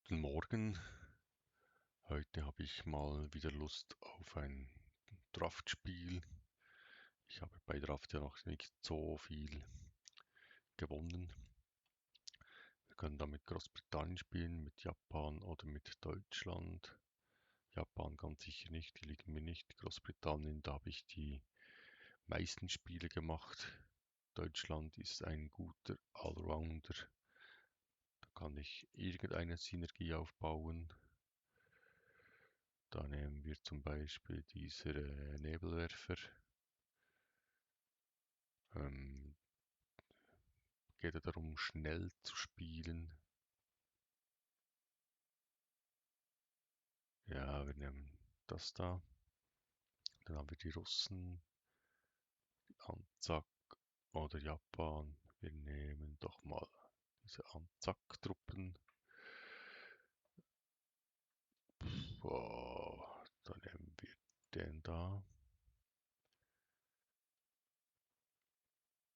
Guten Morgen. Heute habe ich mal wieder Lust auf ein Draftspiel. Ich habe bei Draft ja noch nicht so viel gewonnen. Wir können da mit Großbritannien spielen, mit Japan oder mit Deutschland. Japan ganz sicher nicht, die liegen mir nicht. Großbritannien, da habe ich die meisten Spiele gemacht. Deutschland ist ein guter Allrounder. Da kann ich irgendeine Synergie aufbauen. Da nehmen wir zum Beispiel dieser Nebelwerfer. Geht es darum, schnell zu spielen. Ja, wir nehmen das da. Dann haben wir die Russen, Anzac oder Japan. Wir nehmen doch mal diese Anzac-Truppen. Wow, dann nehmen wir den da.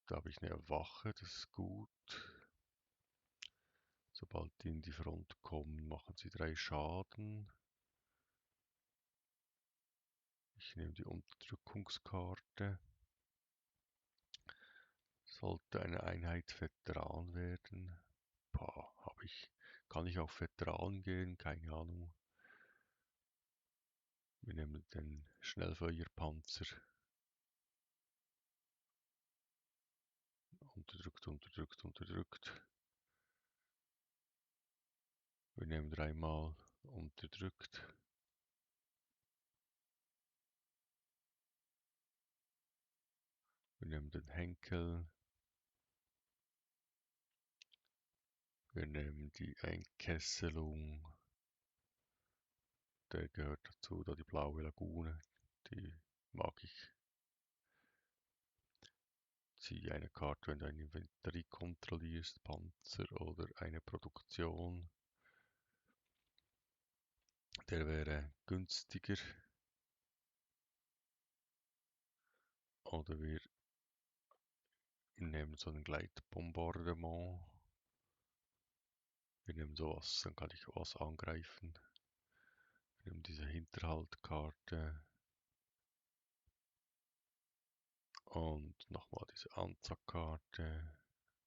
Da habe ich eine Wache, das ist gut. Sobald die in die Front kommen, machen sie 3 Schaden. Ich nehme die Unterdrückungskarte. Sollte eine Einheit Veteran werden. Kann ich auf Veteran gehen? Keine Ahnung. Wir nehmen den Schnellfeuerpanzer. Unterdrückt, unterdrückt, unterdrückt. Wir nehmen 3-mal unterdrückt. Wir nehmen den Henkel. Wir nehmen die Einkesselung. Der gehört dazu, da die blaue Lagune. Die mag ich. Ziehe eine Karte, wenn du ein Inventory kontrollierst, Panzer oder eine Produktion. Der wäre günstiger. Oder wir nehmen so ein Gleitbombardement. Wir nehmen sowas, dann kann ich was angreifen. Wir nehmen diese Hinterhaltkarte. Und nochmal diese Anzackkarte.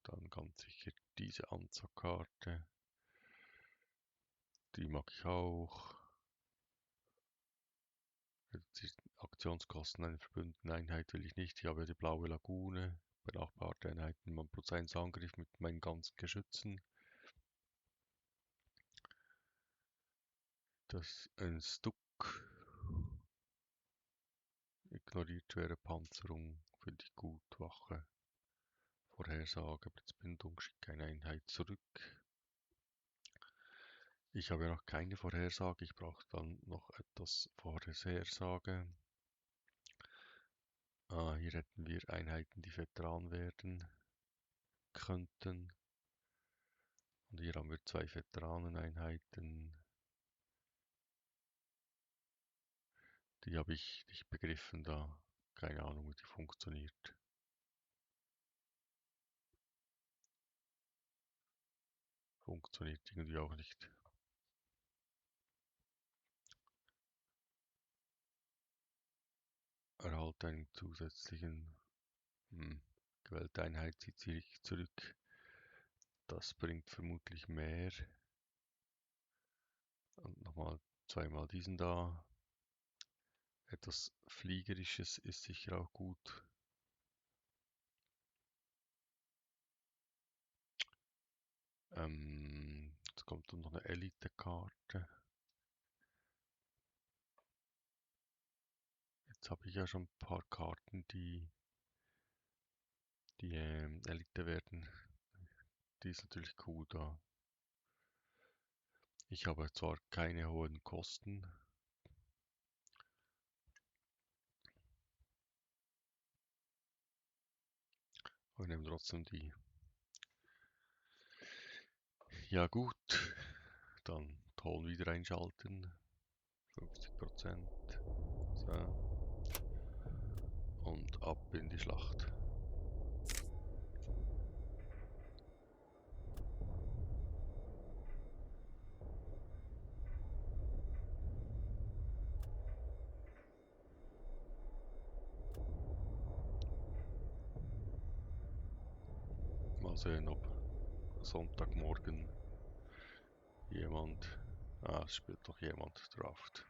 Dann ganz sicher diese Anzackkarte. Die mag ich auch. Aktionskosten einer verbündeten Einheit will ich nicht. Ich habe ja die blaue Lagune. Benachbarte Einheiten man +1 Angriff mit meinen ganzen Geschützen. Das ist ein Stuck. Ignoriert schwere Panzerung, finde ich gut. Wache. Vorhersage, Blitzbindung, schicke eine Einheit zurück. Ich habe ja noch keine Vorhersage, ich brauche dann noch etwas Vorhersage. Hier hätten wir Einheiten, die Veteran werden könnten. Und hier haben wir 2 Veteraneneinheiten. Die habe ich nicht begriffen da. Keine Ahnung, wie die funktioniert. Funktioniert irgendwie auch nicht. Erhalte einen zusätzlichen gewählte Einheit, zieht sich zurück. Das bringt vermutlich mehr. Und nochmal 2-mal diesen da. Etwas Fliegerisches ist sicher auch gut. Jetzt kommt dann noch eine Elite-Karte. Jetzt habe ich ja schon ein paar Karten, die Elite werden. Die ist natürlich cool da. Ich habe zwar keine hohen Kosten. Aber wir nehmen trotzdem die. Ja gut, dann Ton wieder einschalten. 50%. So. Und ab in die Schlacht. Mal sehen, ob Sonntagmorgen jemand... es spielt doch jemand Draft.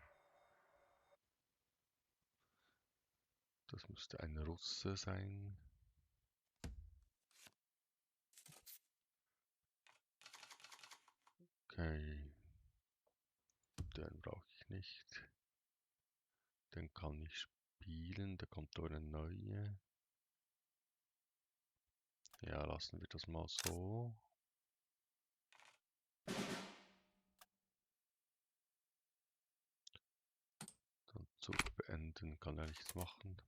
Das müsste ein Russe sein. Okay. Den brauche ich nicht. Den kann ich spielen. Da kommt da eine neue. Ja, lassen wir das mal so. Dann Zug beenden, kann er nichts machen.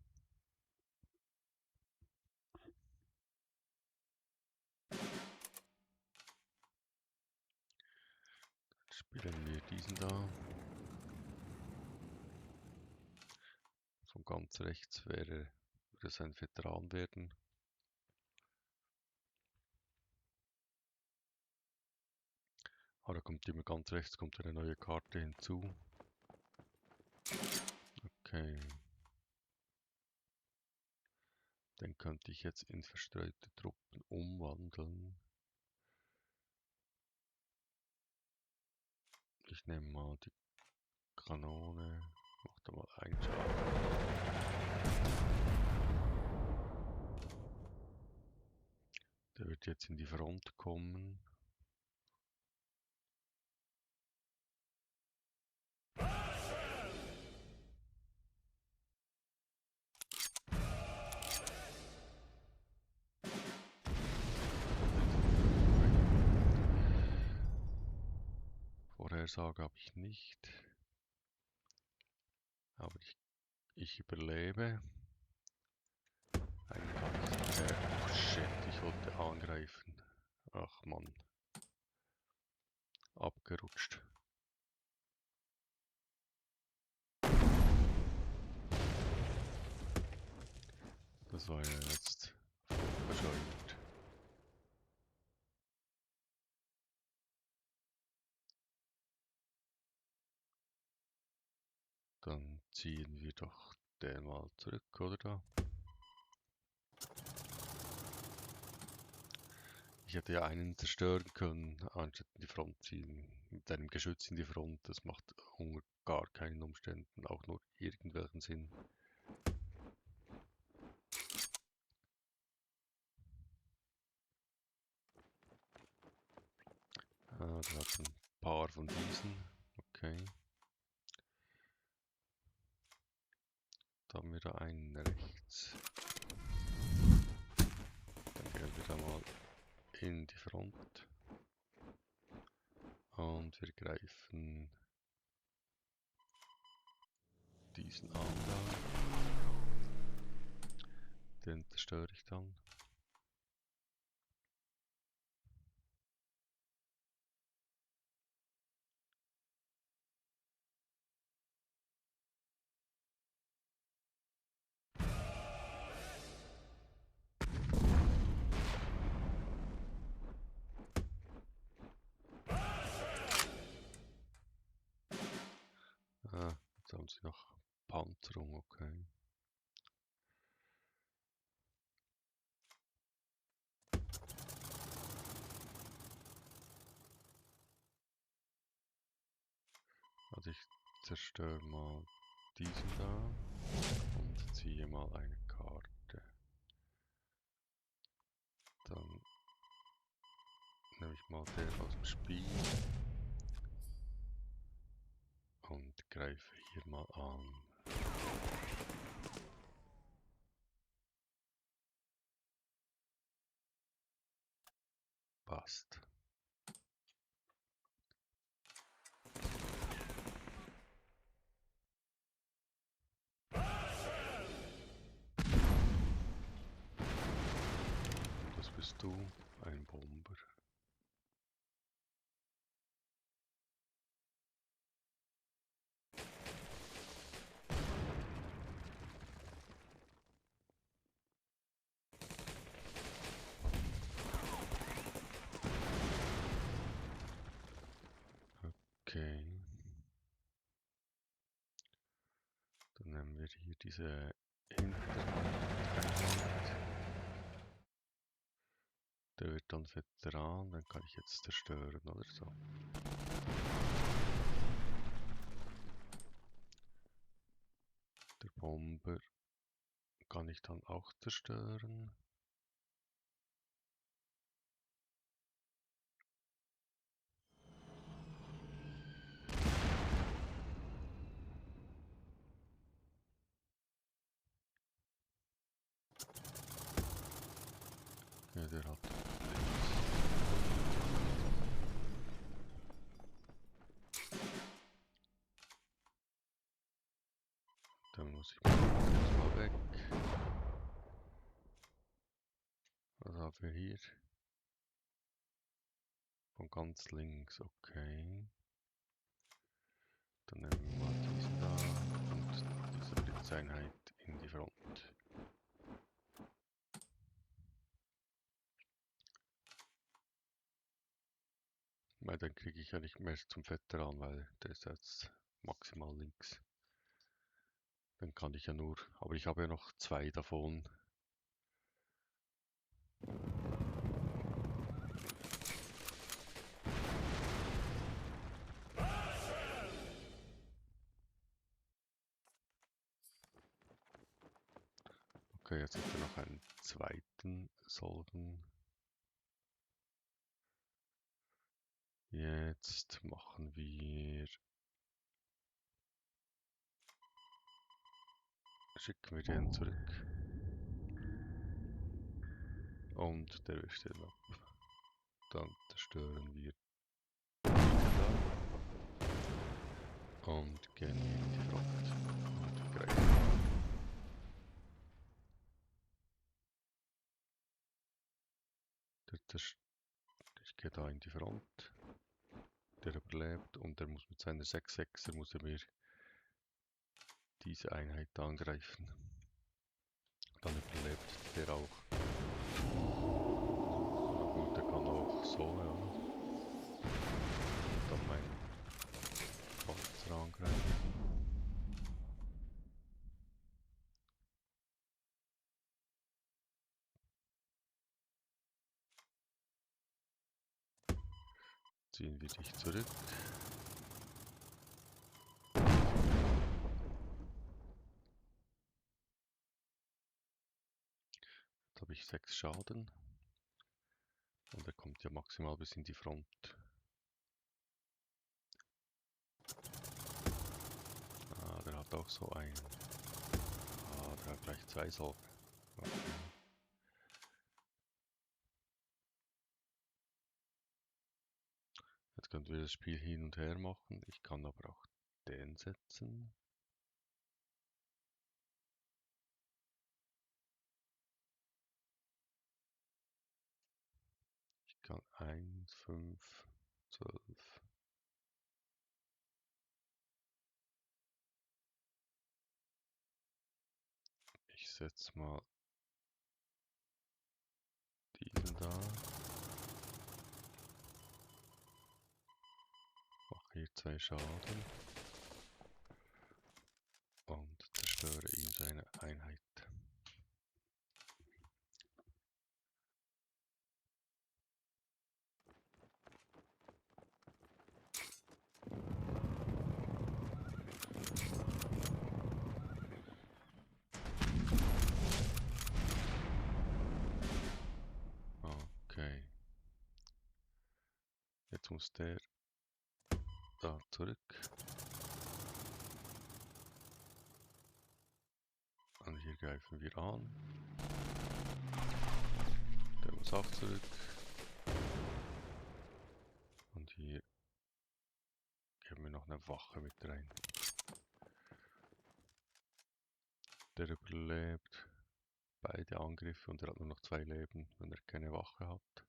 Spielen wir diesen da. Von ganz rechts würde es ein Veteran werden. Da kommt immer ganz rechts kommt eine neue Karte hinzu. Okay. Den könnte ich jetzt in verstreute Truppen umwandeln. Ich nehme mal die Kanone. Mach da mal einen Schaden. Der wird jetzt in die Front kommen. Vorhersage habe ich nicht. Aber ich überlebe. Einen kann ich. Oh shit, ich wollte angreifen. Ach Mann. Abgerutscht. Das war ja jetzt verscheuert. Dann ziehen wir doch den mal zurück, oder da? Ich hätte ja einen zerstören können, anstatt in die Front ziehen. Mit einem Geschütz in die Front, das macht unter gar keinen Umständen auch nur irgendwelchen Sinn. Der hat ein paar von diesen. Okay. Da haben wir da einen rechts. Dann gehen wir da mal in die Front. Und wir greifen diesen an da. Den zerstöre ich dann. Jetzt haben sie noch Panzerung, okay. Also ich zerstöre mal diesen da und ziehe mal eine Karte. Dann nehme ich mal den aus dem Spiel und greife hier mal an. Passt. Das bist du, ein Bomber. Okay. Dann nehmen wir hier diese Hintereinheit. Der wird dann Veteran, dann kann ich jetzt zerstören oder so. Der Bomber kann ich dann auch zerstören. Ja, der hat nichts. Dann muss ich mal weg. Was haben wir hier? Von ganz links, okay. Dann nehmen wir mal diesen da und diese Blitzeinheit in die Front. Weil dann kriege ich ja nicht mehr zum Veteran, weil der ist jetzt maximal links. Dann kann ich ja nur, aber ich habe ja noch 2 davon. Okay, jetzt hat er noch einen zweiten Solden. Jetzt machen wir... Schicken wir den zurück. Und der wischt den ab. Dann zerstören wir da. Und gehen in die Front. Und greifen. Ich gehe da in die Front. Der überlebt und der muss mit seiner 6-6er muss er mir diese Einheit angreifen. Dann überlebt der auch. Na gut, der kann auch so, ja. Und dann mein Panzer angreifen. Ziehen wir dich zurück. Jetzt habe ich 6 Schaden. Und er kommt ja maximal bis in die Front. Ah, der hat auch so einen. Ah, der hat gleich 2 Soldaten. Okay. Jetzt können wir das Spiel hin und her machen. Ich kann aber auch den setzen. Ich kann 1, 5, 12. Ich setze mal diesen da. Mache hier 2 Schaden. Und zerstöre ihm seine Einheit. Okay. Jetzt muss der da zurück. Und hier greifen wir an. Der muss auch zurück. Und hier geben wir noch eine Wache mit rein. Der überlebt beide Angriffe und er hat nur noch 2 Leben, wenn er keine Wache hat.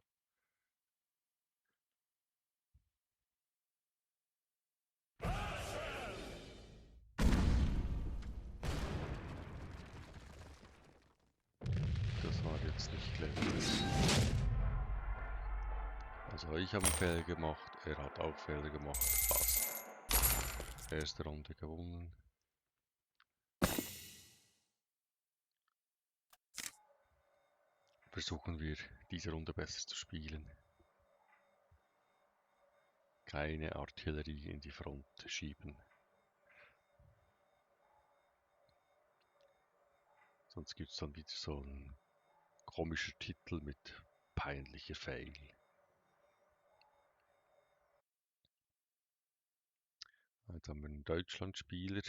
Das war jetzt nicht clever. Also ich habe einen Fehler gemacht, er hat auch Fehler gemacht. Passt. Erste Runde gewonnen. versuchen wir diese Runde besser zu spielen. Keine Artillerie in die Front schieben. Sonst gibt es dann wieder so einen komischen Titel mit peinlicher Fail. Jetzt haben wir einen Deutschlandspieler.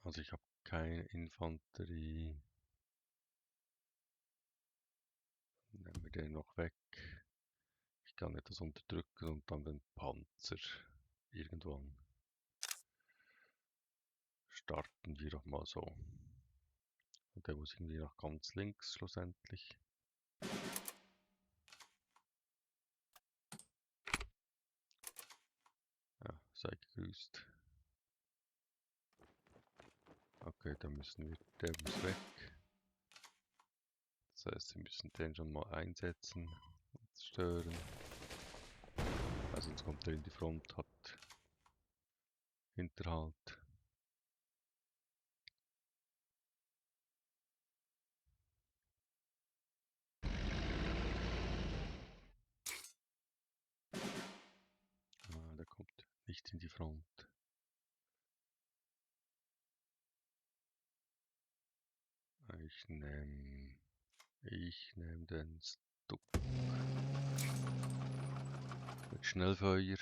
Also ich habe keine Infanterie. Nehmen wir den noch weg. Ich kann etwas unterdrücken und dann den Panzer irgendwann. Starten wir doch mal so. Und der muss irgendwie nach ganz links schlussendlich. Ja, sei gegrüßt. Okay, dann müssen wir, der muss weg. Das heißt, wir müssen den schon mal einsetzen und stören. Also sonst kommt er in die Front, hat Hinterhalt. Der kommt nicht in die Front. Ich nehm den Stuck mit Schnellfeuer.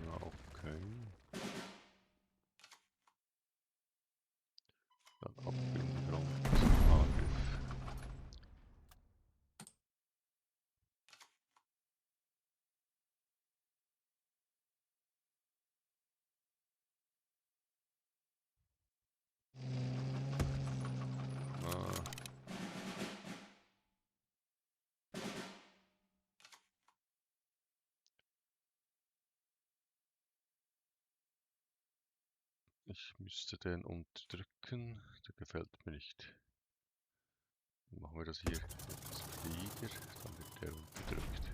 Ja, okay. Dann ab in die Front. Angriff. Ah. Ich müsste den unterdrücken. Der gefällt mir nicht. Dann machen wir das hier als Flieger. Dann wird der unterdrückt.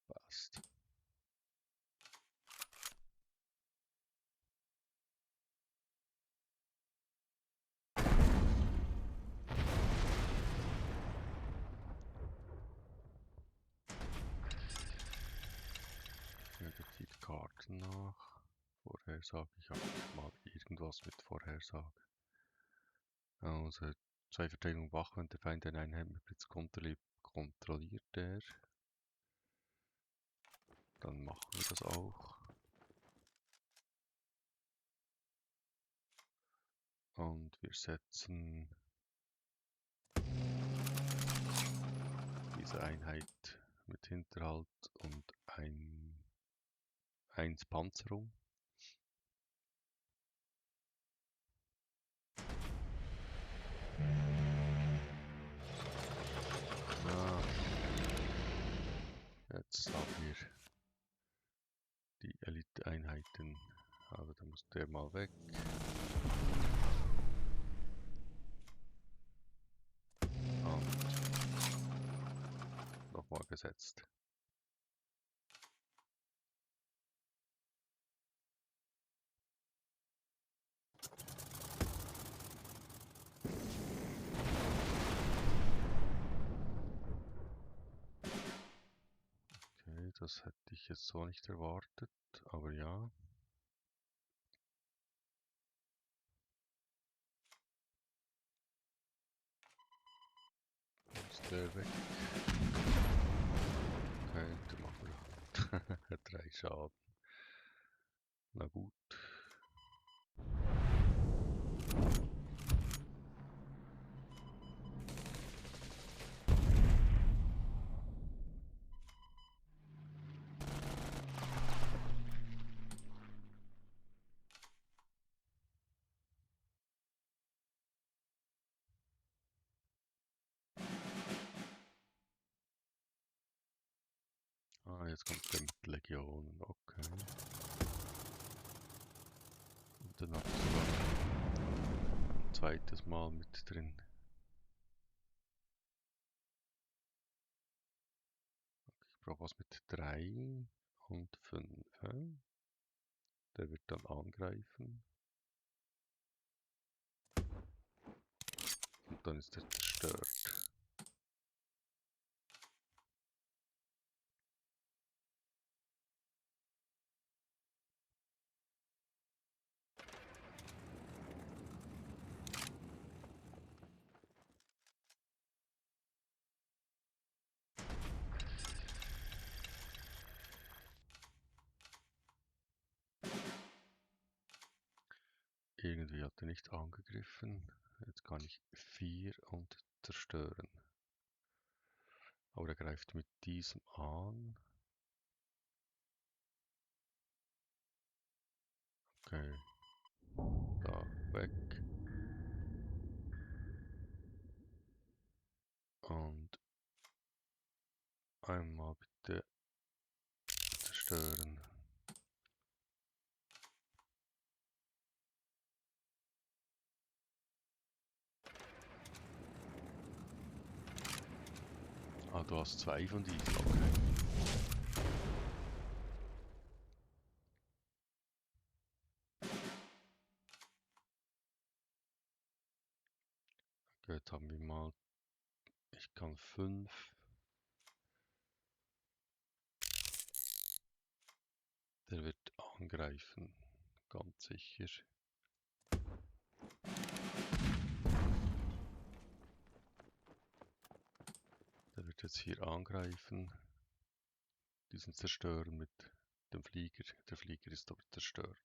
Passt. Ja, der zieht Karten nach. Vorhersage. Ich habe nicht mal irgendwas mit Vorhersage. Also 2 Verteidigung wach, wenn der Feind eine Einheit mit Blitz kontrolliert er. Dann machen wir das auch. Und wir setzen diese Einheit mit Hinterhalt und 1 Panzerung. Ja. Jetzt haben wir die Elite-Einheiten. Also da muss der mal weg. Und nochmal gesetzt. Okay, das hätte ich jetzt so nicht erwartet, aber ja. Ist der weg? Okay, dann machen wir 3 Schaden. Na gut. jetzt kommt der mit Legionen, okay. Und dann habe ich sogar ein zweites Mal mit drin. Ich brauche was mit 3 und 5. Der wird dann angreifen. Und dann ist er zerstört. Irgendwie hat er nicht angegriffen. Jetzt kann ich 4 und zerstören. Aber er greift mit diesem an. Okay. Da weg. Und einmal bitte zerstören. Ah, du hast 2 von diesen, okay. Okay, jetzt haben wir mal, ich kann 5. Der wird angreifen, ganz sicher. Der wird jetzt hier angreifen, diesen zerstören mit dem Flieger. Der Flieger ist aber zerstört.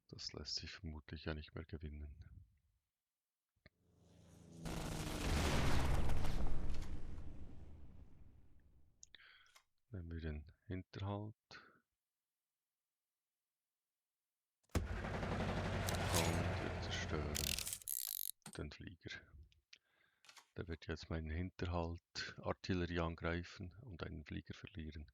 Das lässt sich vermutlich ja nicht mehr gewinnen. Nehmen wir den Hinterhalt. Und wir zerstören den Flieger. Der wird jetzt meinen Hinterhalt Artillerie angreifen und einen Flieger verlieren.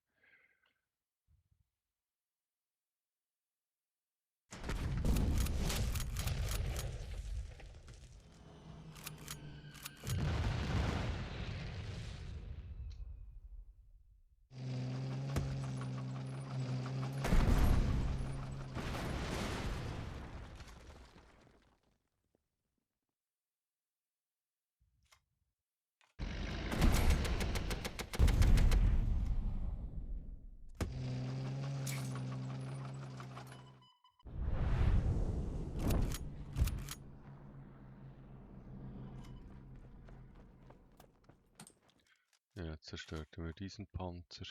Ja, jetzt zerstörten wir diesen Panzer.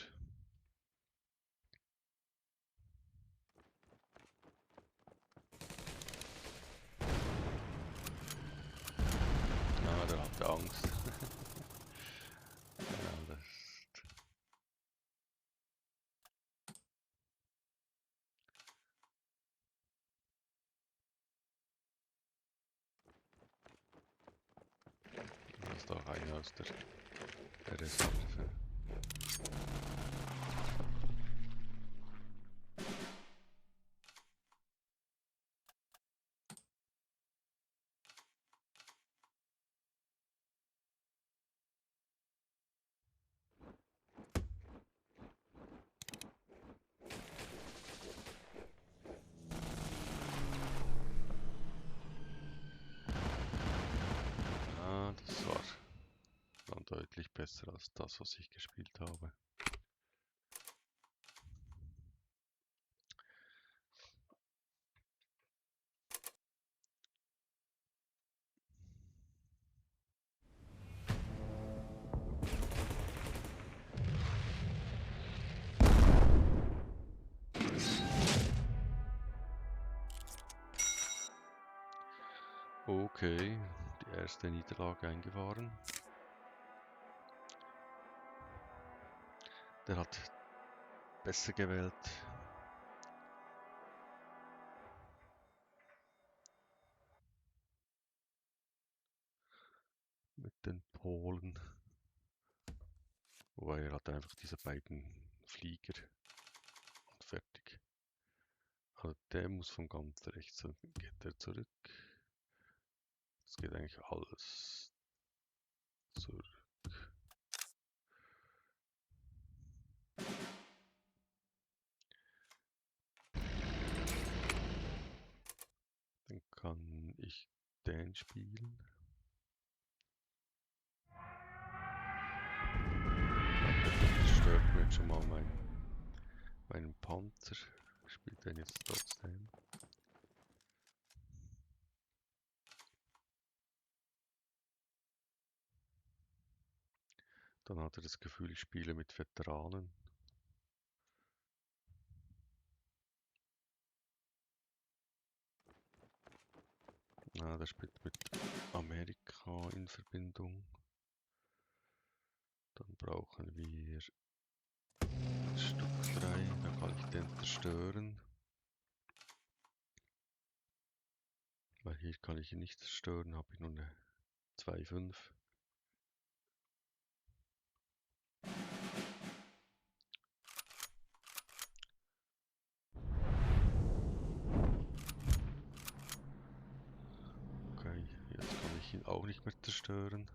Ah, der hatte Angst. Ja, das ist doch einer aus der Reserve. Ah, das war dann deutlich besser als das, was ich gespielt habe. Okay, die erste Niederlage eingefahren. Der hat besser gewählt. Mit den Polen. Wobei er hat einfach diese beiden Flieger und fertig. Also der muss von ganz rechts, dann geht er zurück. Es geht eigentlich alles zurück. Dann kann ich den spielen. Das stört mir jetzt schon mal meinen Panzer. Ich spiele den jetzt trotzdem. Dann hat er das Gefühl, ich spiele mit Veteranen. Na, der spielt mit Amerika in Verbindung. Dann brauchen wir Stuck 3, dann kann ich den zerstören. Weil hier kann ich ihn nicht zerstören, habe ich nur eine 2,5. Okay, jetzt kann ich ihn auch nicht mehr zerstören.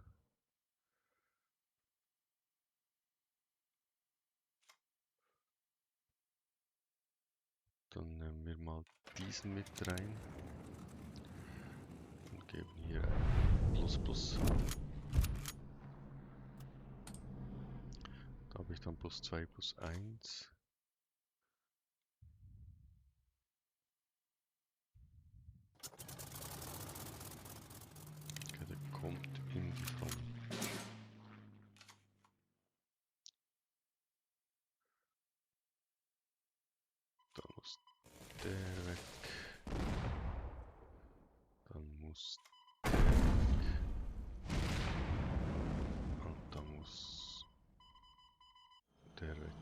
Dann nehmen wir mal diesen mit rein und geben hier ein Plus. Da habe ich dann +2 +1. Okay, der kommt in die Front. Dann muss der weg. Dann muss der weg. Und dann muss der weg.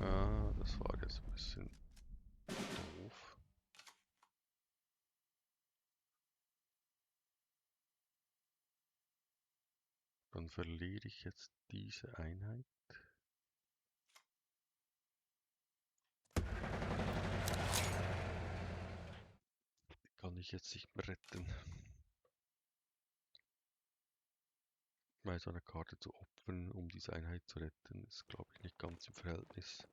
Ah, das war jetzt ein bisschen doof. Dann verliere ich jetzt diese Einheit. Die kann ich jetzt nicht mehr retten. Weil so eine Karte zu opfern, um diese Einheit zu retten, ist, glaube ich, nicht ganz im Verhältnis.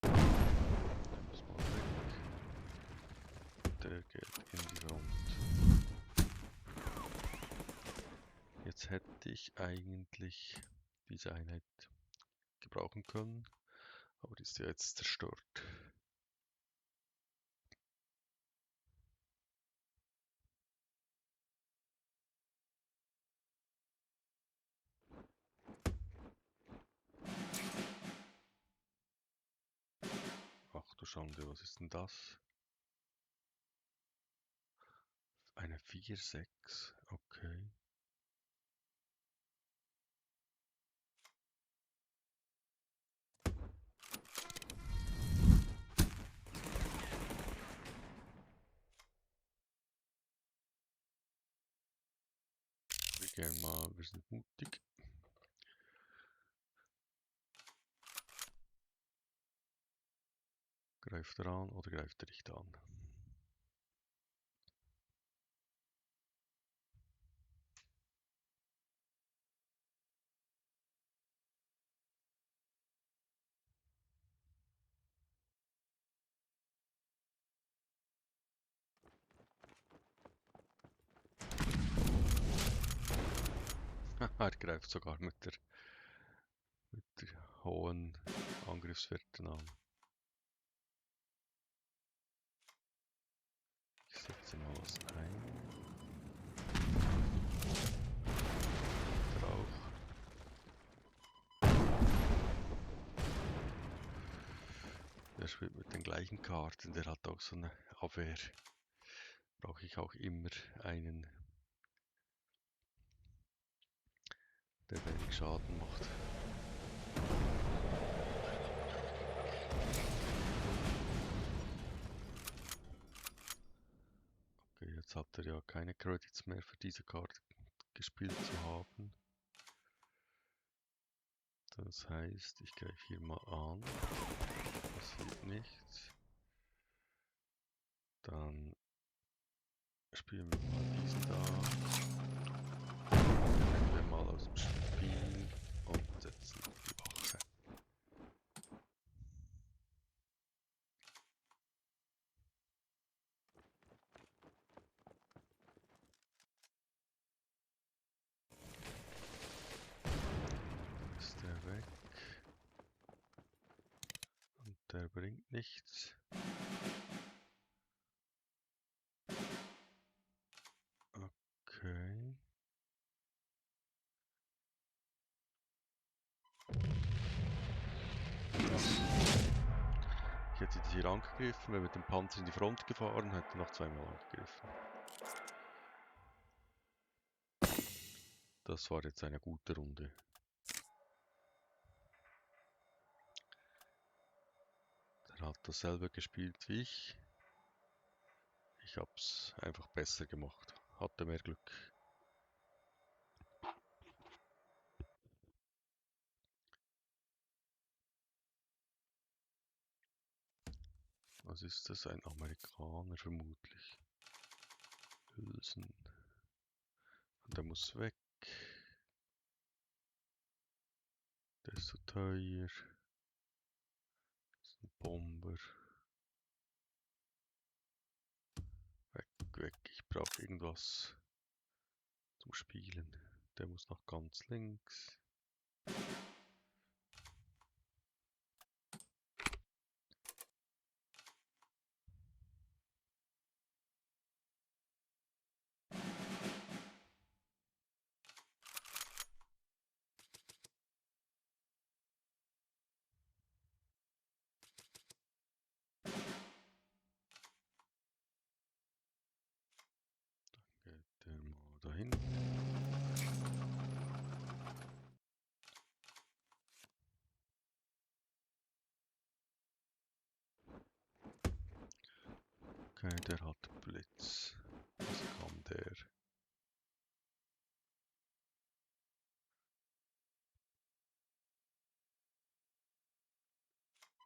Der muss mal weg. Der geht in die Front. Jetzt hätte ich eigentlich diese Einheit gebrauchen können, aber die ist ja jetzt zerstört. Ach du Schande, was ist denn das? Eine 4-6, okay. Wir gehen mal, wir sind mutig. Greift er an oder greift er nicht an? Er greift sogar mit der hohen Angriffswerten an. Ich setze mal was ein. Drauf. Der spielt mit den gleichen Karten, der hat auch so eine Abwehr. Brauche ich auch immer einen, der wenig Schaden macht. Okay, jetzt hat er ja keine Credits mehr für diese Karte gespielt zu haben. Das heißt, ich greife hier mal an. Passiert nichts. Dann spielen wir mal diesen da. Nehmen wir mal aus dem Spiel und setzen auf die Wache. Ist der weg. Und der bringt nichts. Okay. Ich hätte jetzt hier angegriffen, wäre mit dem Panzer in die Front gefahren, hätte noch zweimal angegriffen. Das war jetzt eine gute Runde. Der hat dasselbe gespielt wie ich. Ich habe es einfach besser gemacht. Hatte mehr Glück. Was ist das? Ein Amerikaner vermutlich. Hülsen. Und der muss weg. Der ist zu teuer. Das ist ein Bomber. Weg, weg. Ich brauche irgendwas zum Spielen. Der muss nach ganz links. Geht der mal dahin. Okay, der hat Blitz. Was kann der?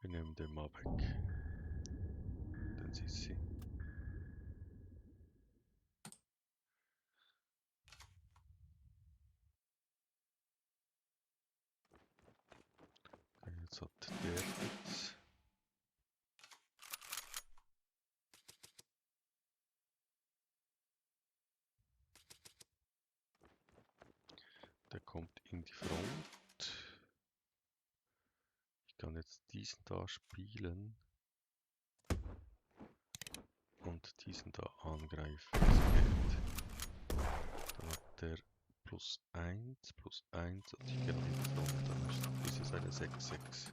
Wir nehmen den mal weg. Den Sissi. Okay, jetzt hat der Blitz. Der kommt in die Front. Ich kann jetzt diesen da spielen. Und diesen da angreifen. Das geht. Dann hat der +1, +1 und ich gehe in die Front. Dann ist es eine 6-6.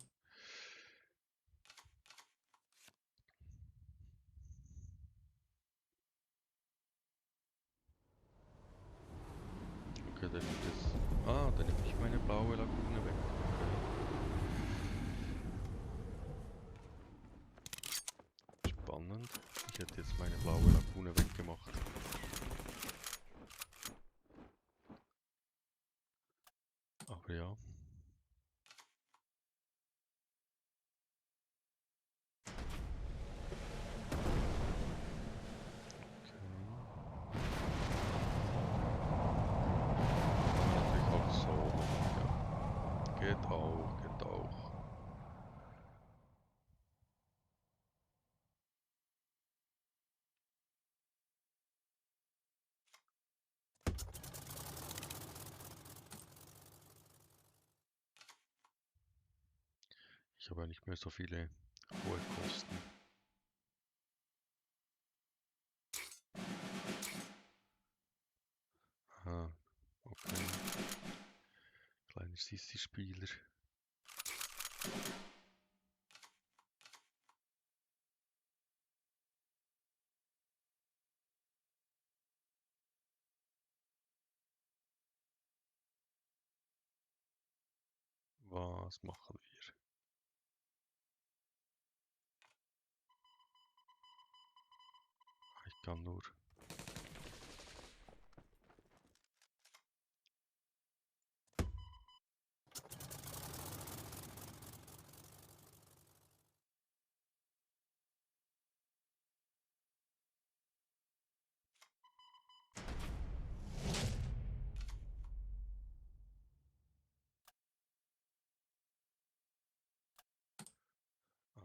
Okay, dann nimmt es. Ah, dann nehme ich meine blaue Lagune weg. Okay. Spannend. Ich hätte jetzt meine blaue Lagune weggemacht. Aber ja. Natürlich auch so machen, ja. Geht auch, geht auch. Ich habe ja nicht mehr so viele hohe Kosten. Aha, okay. Kleiner Sissi-Spieler. Was machen wir? Ich kann nur.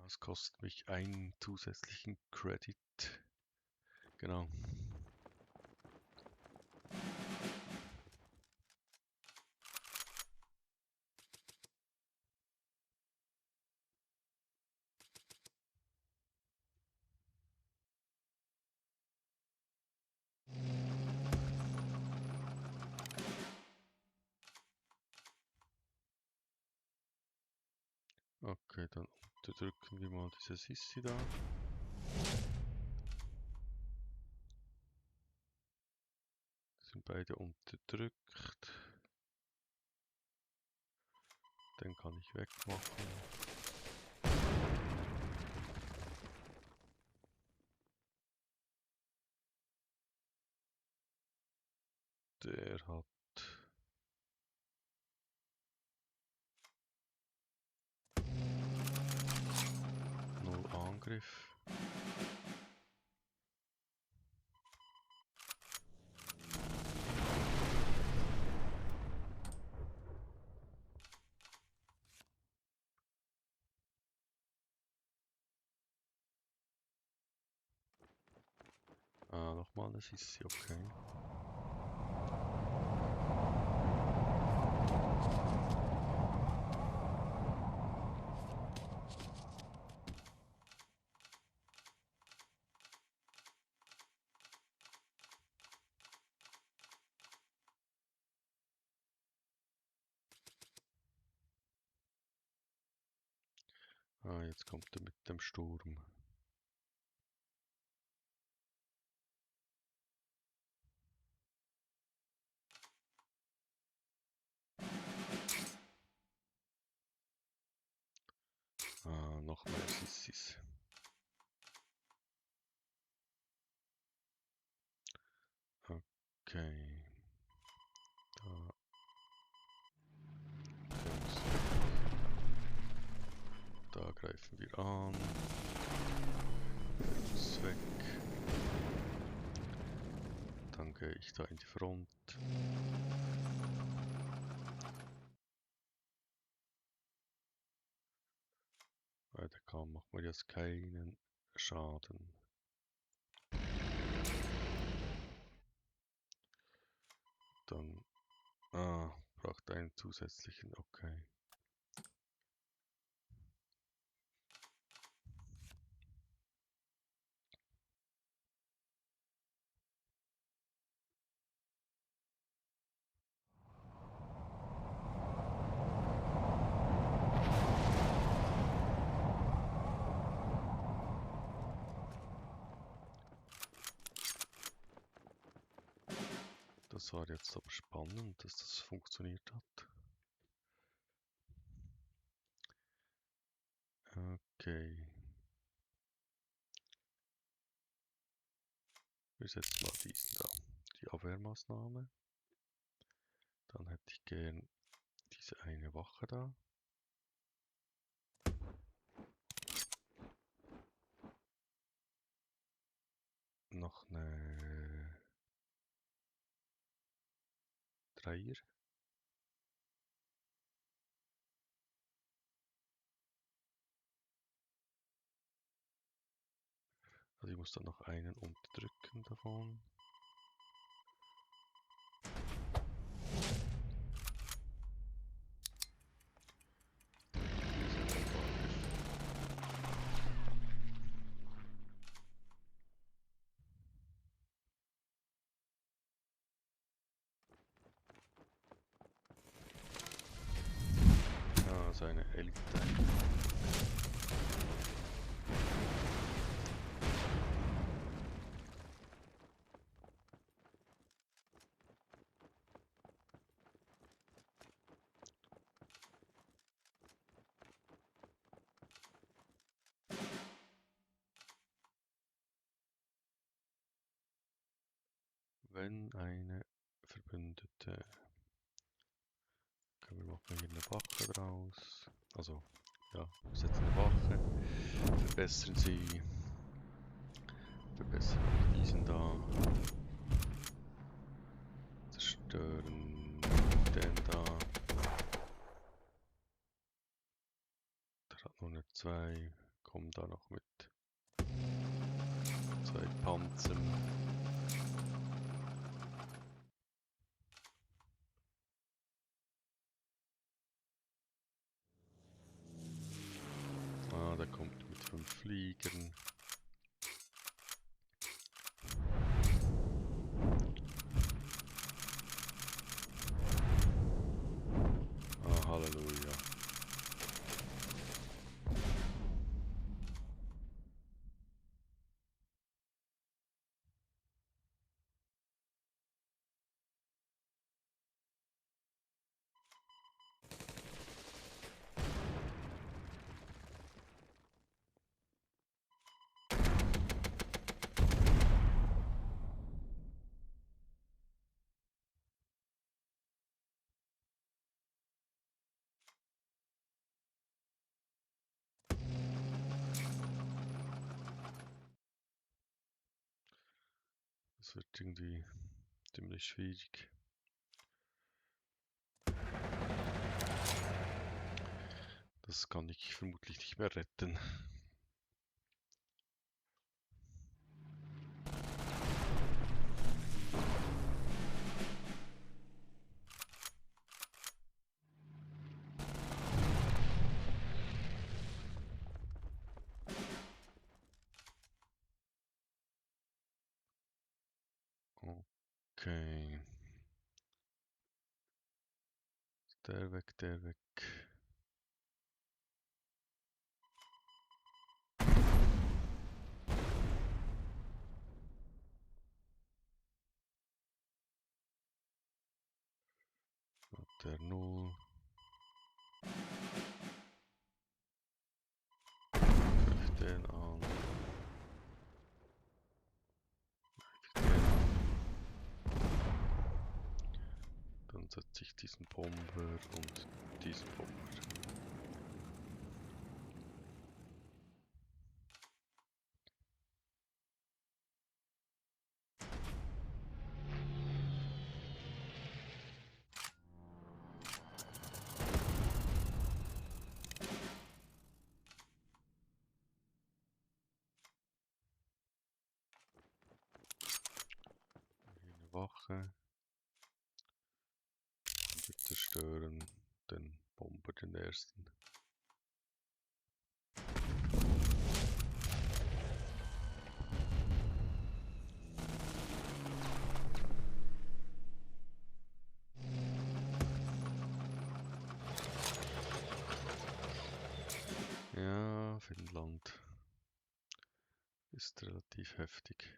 Es kostet mich einen zusätzlichen Credit. Genau. Okay, dann unterdrücken wir mal diese Sissi da. Sind beide unterdrückt. Den kann ich wegmachen. Der hat 0 Angriff. Ah, nochmal eine Sissi, okay. Ah, jetzt kommt er mit dem Sturm. Ah, noch mehr Sissis. Okay. Da greifen wir an. Der muss weg. Dann gehe ich da in die Front. Weil der kann, macht mir jetzt keinen Schaden. Dann, braucht einen zusätzlichen, okay. Das war jetzt aber spannend, dass das funktioniert hat. Okay. Wir setzen mal diesen da. Die Abwehrmaßnahme. Dann hätte ich gern diese eine Wache da. Noch eine Dreier. Also ich muss dann noch einen unterdrücken davon. Dieser Angriff. wenn eine Verbündete. Können wir machen hier eine Wache draus. Also, ja, wir setzen eine Wache. Verbessern sie. Verbessern auch diesen da. Zerstören den da. Der hat nur eine 2. Kommen da noch mit 2 Panzern. Ah, der kommt mit 5 Fliegern. Ah, Halleluja. Das wird irgendwie ziemlich schwierig. Das kann ich vermutlich nicht mehr retten. Okay. Der weg, der weg. Der 0. Greif den an. Greif den an. Dann setze ich diesen Bomber und diesen Bomber. Hier eine Wache. Und wir zerstören den Bomber, den ersten. Ja, Finnland ist relativ heftig.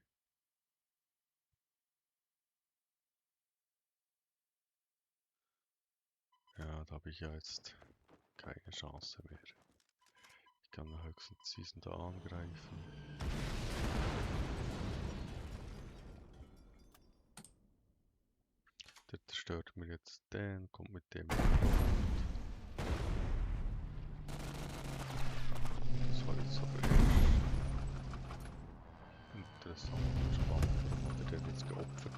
Ja, da habe ich ja jetzt keine Chance mehr. Ich kann höchstens diesen da angreifen. Der zerstört mir jetzt den, kommt mit dem. Das war jetzt aber interessant und spannend. Warum hat er den jetzt geopfert?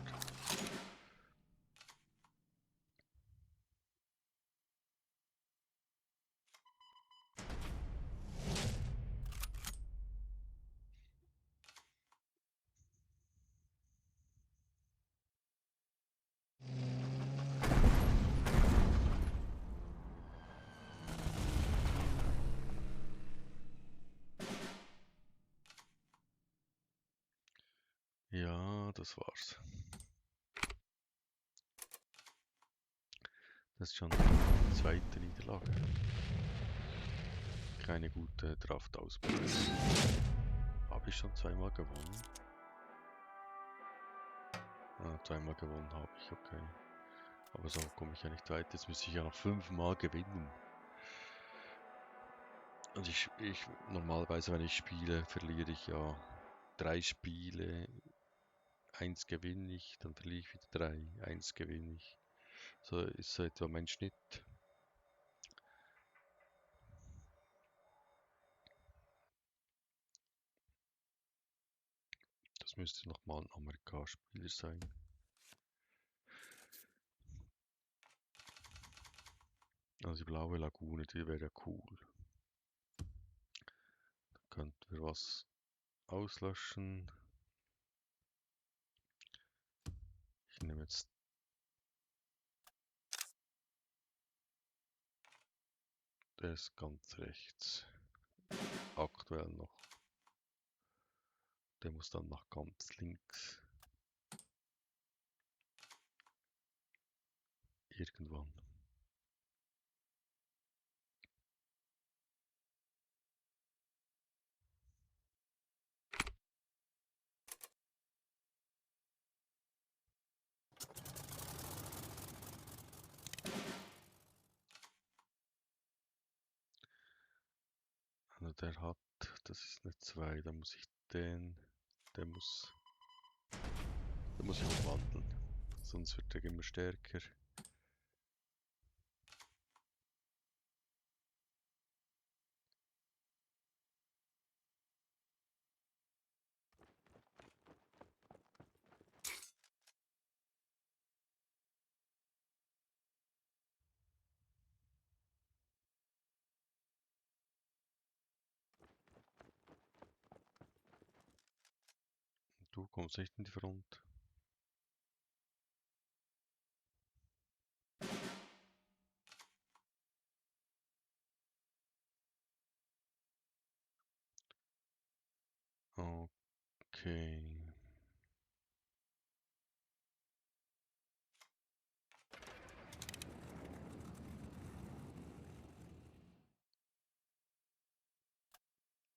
Ja, das war's. Das ist schon die zweite Niederlage. Keine gute Draftausbeute. Habe ich schon zweimal gewonnen? Ah, zweimal gewonnen habe ich, okay. Aber so komme ich ja nicht weiter. Jetzt müsste ich ja noch 5-mal gewinnen. Und normalerweise, wenn ich spiele, verliere ich ja 3 Spiele, 1 gewinne ich, dann verliere ich wieder 3, 1 gewinne ich. So ist so etwa mein Schnitt. Das müsste nochmal ein Amerika-Spieler sein. Also die blaue Lagune, die wäre ja cool. Da könnten wir was auslöschen. Ich nehme jetzt das ganz rechts. Aktuell noch. Der muss dann nach ganz links. Irgendwann. Also der hat, das ist eine 2, da muss ich der muss ich umwandeln. Sonst wird er immer stärker. Du kommst nicht in die Front. Okay.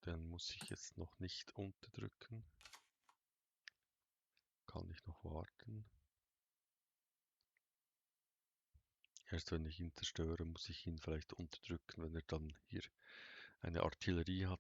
Den muss ich jetzt noch nicht unterdrücken. Kann ich noch warten. Erst wenn ich ihn zerstöre, muss ich ihn vielleicht unterdrücken, wenn er dann hier eine Artillerie hat.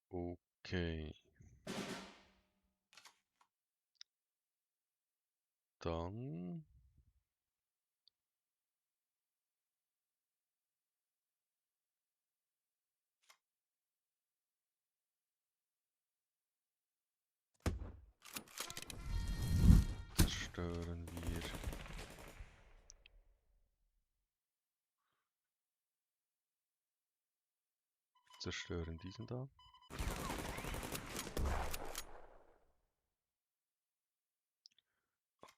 Okay. Dann zerstören wir diesen da.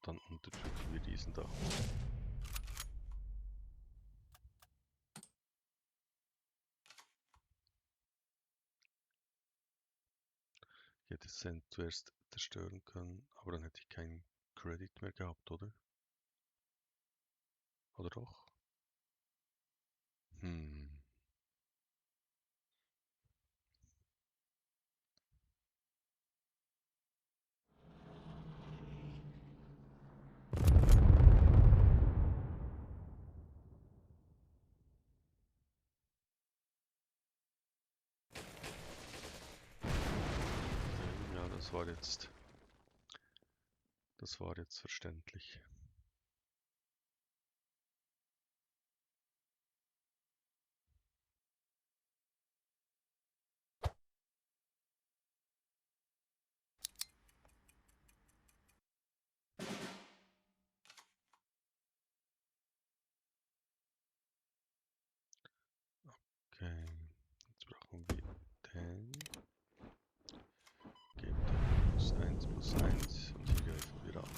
Dann unterdrücken wir diesen da. Ich hätte es zuerst zerstören können, aber dann hätte ich keinen Credit mehr gehabt, oder? Oder doch? Hm. Ja, das war jetzt verständlich. Okay, jetzt brauchen wir den. Geben dann +1 und hier greifen wir an.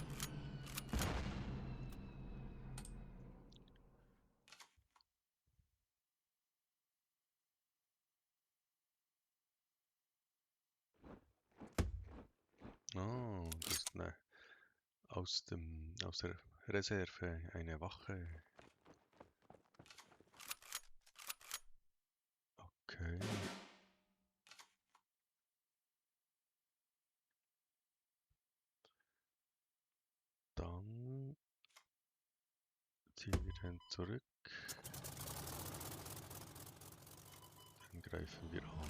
Oh, das ist aus der Reserve eine Wache. Ziehen wir den zurück. Dann greifen wir an.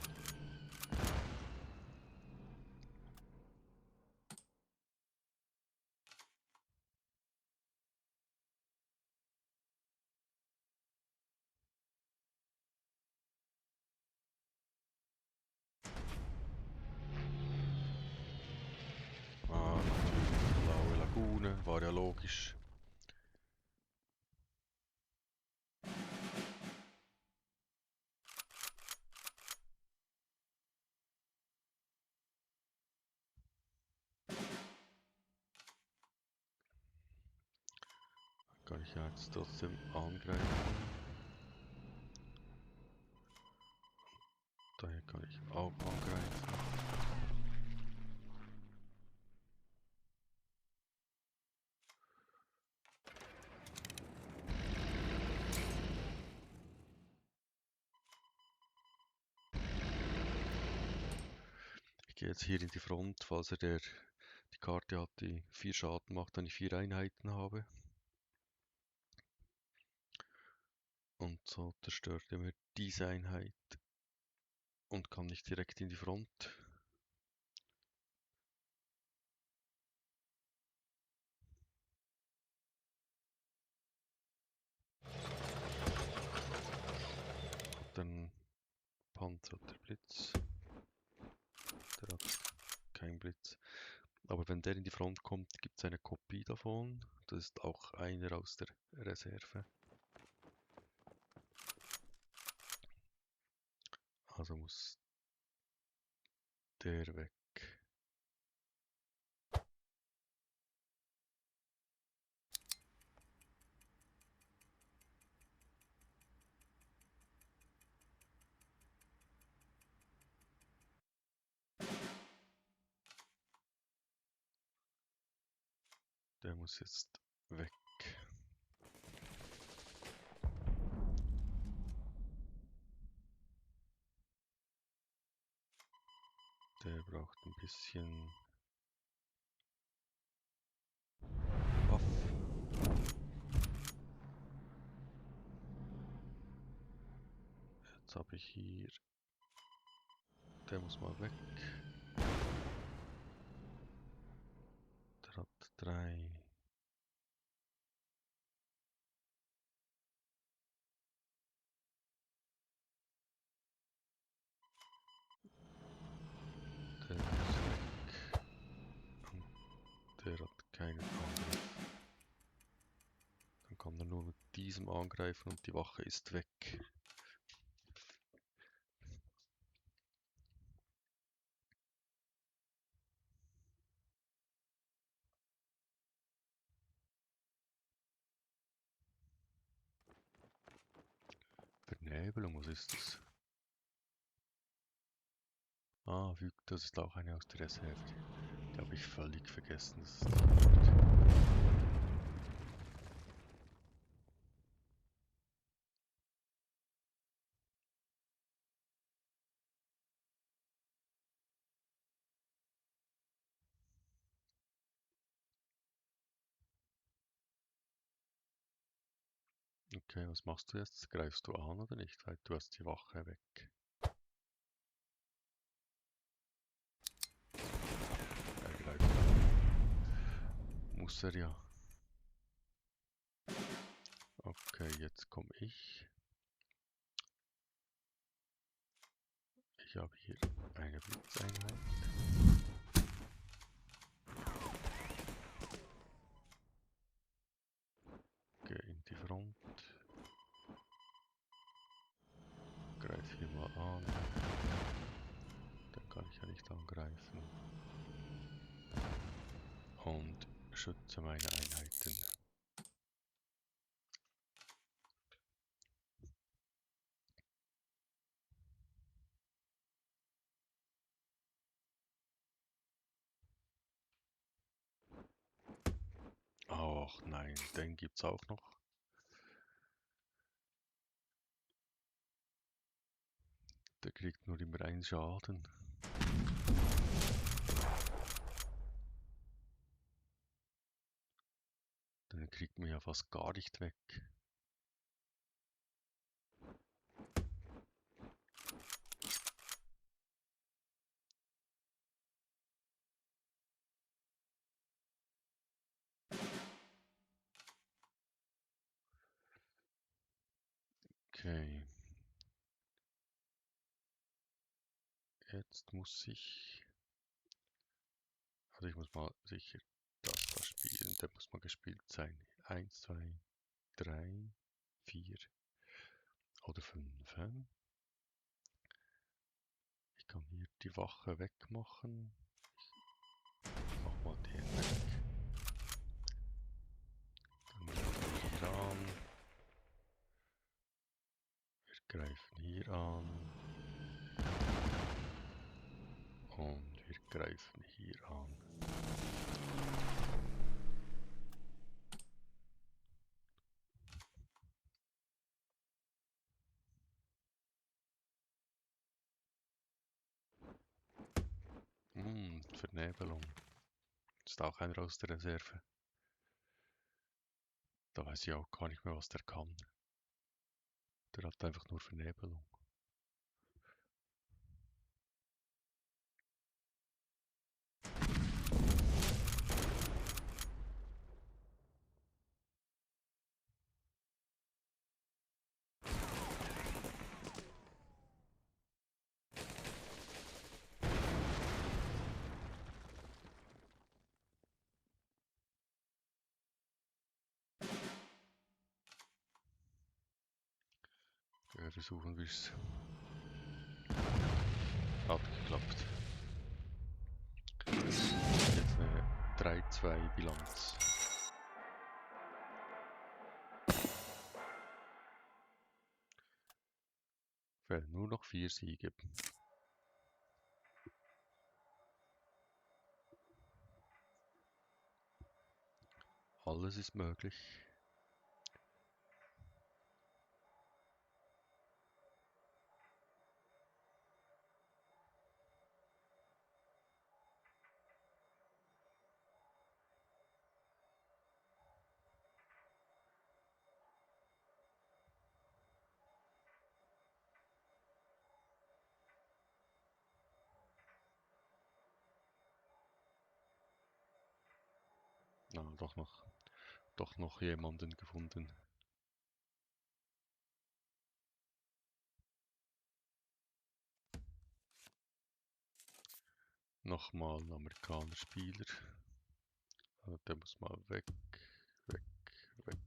Ah, natürlich, blaue Lagune, war ja logisch. Kann ich ja jetzt trotzdem angreifen. Daher kann ich auch angreifen. Ich gehe jetzt hier in die Front, falls er die Karte hat, die 4 Schaden macht, wenn ich 4 Einheiten habe. Und so zerstört er mir diese Einheit und kann nicht direkt in die Front. Dann Panzer hat der Blitz. Der hat keinen Blitz. Aber wenn der in die Front kommt, gibt es eine Kopie davon. Das ist auch einer aus der Reserve. Also muss der weg. Der muss jetzt weg. Der braucht ein bisschen Buff. Jetzt habe ich hier. Der muss mal weg. Der hat 3. Der muss weg. Und der hat keinen Angriff. Dann kann er nur mit diesem angreifen und die Wache ist weg. Vernebelung, was ist das? Ah, das ist auch eine aus der Reserve. Die habe ich völlig vergessen. Das ist okay, was machst du jetzt? Greifst du an oder nicht? Weil du hast die Wache weg. Er greift an. Muss er ja. Okay, jetzt komme ich. Ich habe hier eine Blitzeinheit. Gehe in die Front. Greife hier mal an. Dann kann ich ja nicht angreifen. Und schütze meine Einheiten. Ach nein, den gibt's auch noch. Der kriegt nur immer einen Schaden. Dann kriegt man ja fast gar nicht weg. Okay. Jetzt muss ich... Also ich muss mal sicher das da spielen. Der muss mal gespielt sein. 1, 2, 3, 4 oder 5. Ich kann hier die Wache wegmachen. Ich mach mal den weg. Dann greifen wir hier an. Wir greifen hier an. Und wir greifen hier an. Vernebelung. Ist auch einer aus der Reserve. Da weiß ich auch gar nicht mehr, was der kann. Der hat einfach nur Vernebelung. Versuchen wir es. Hat geklappt. Jetzt eine 3-2 Bilanz. Fehlen nur noch 4 Siege. Alles ist möglich. Na, doch noch jemanden gefunden. Nochmal ein Amerikaner-Spieler. Der muss mal weg, weg, weg.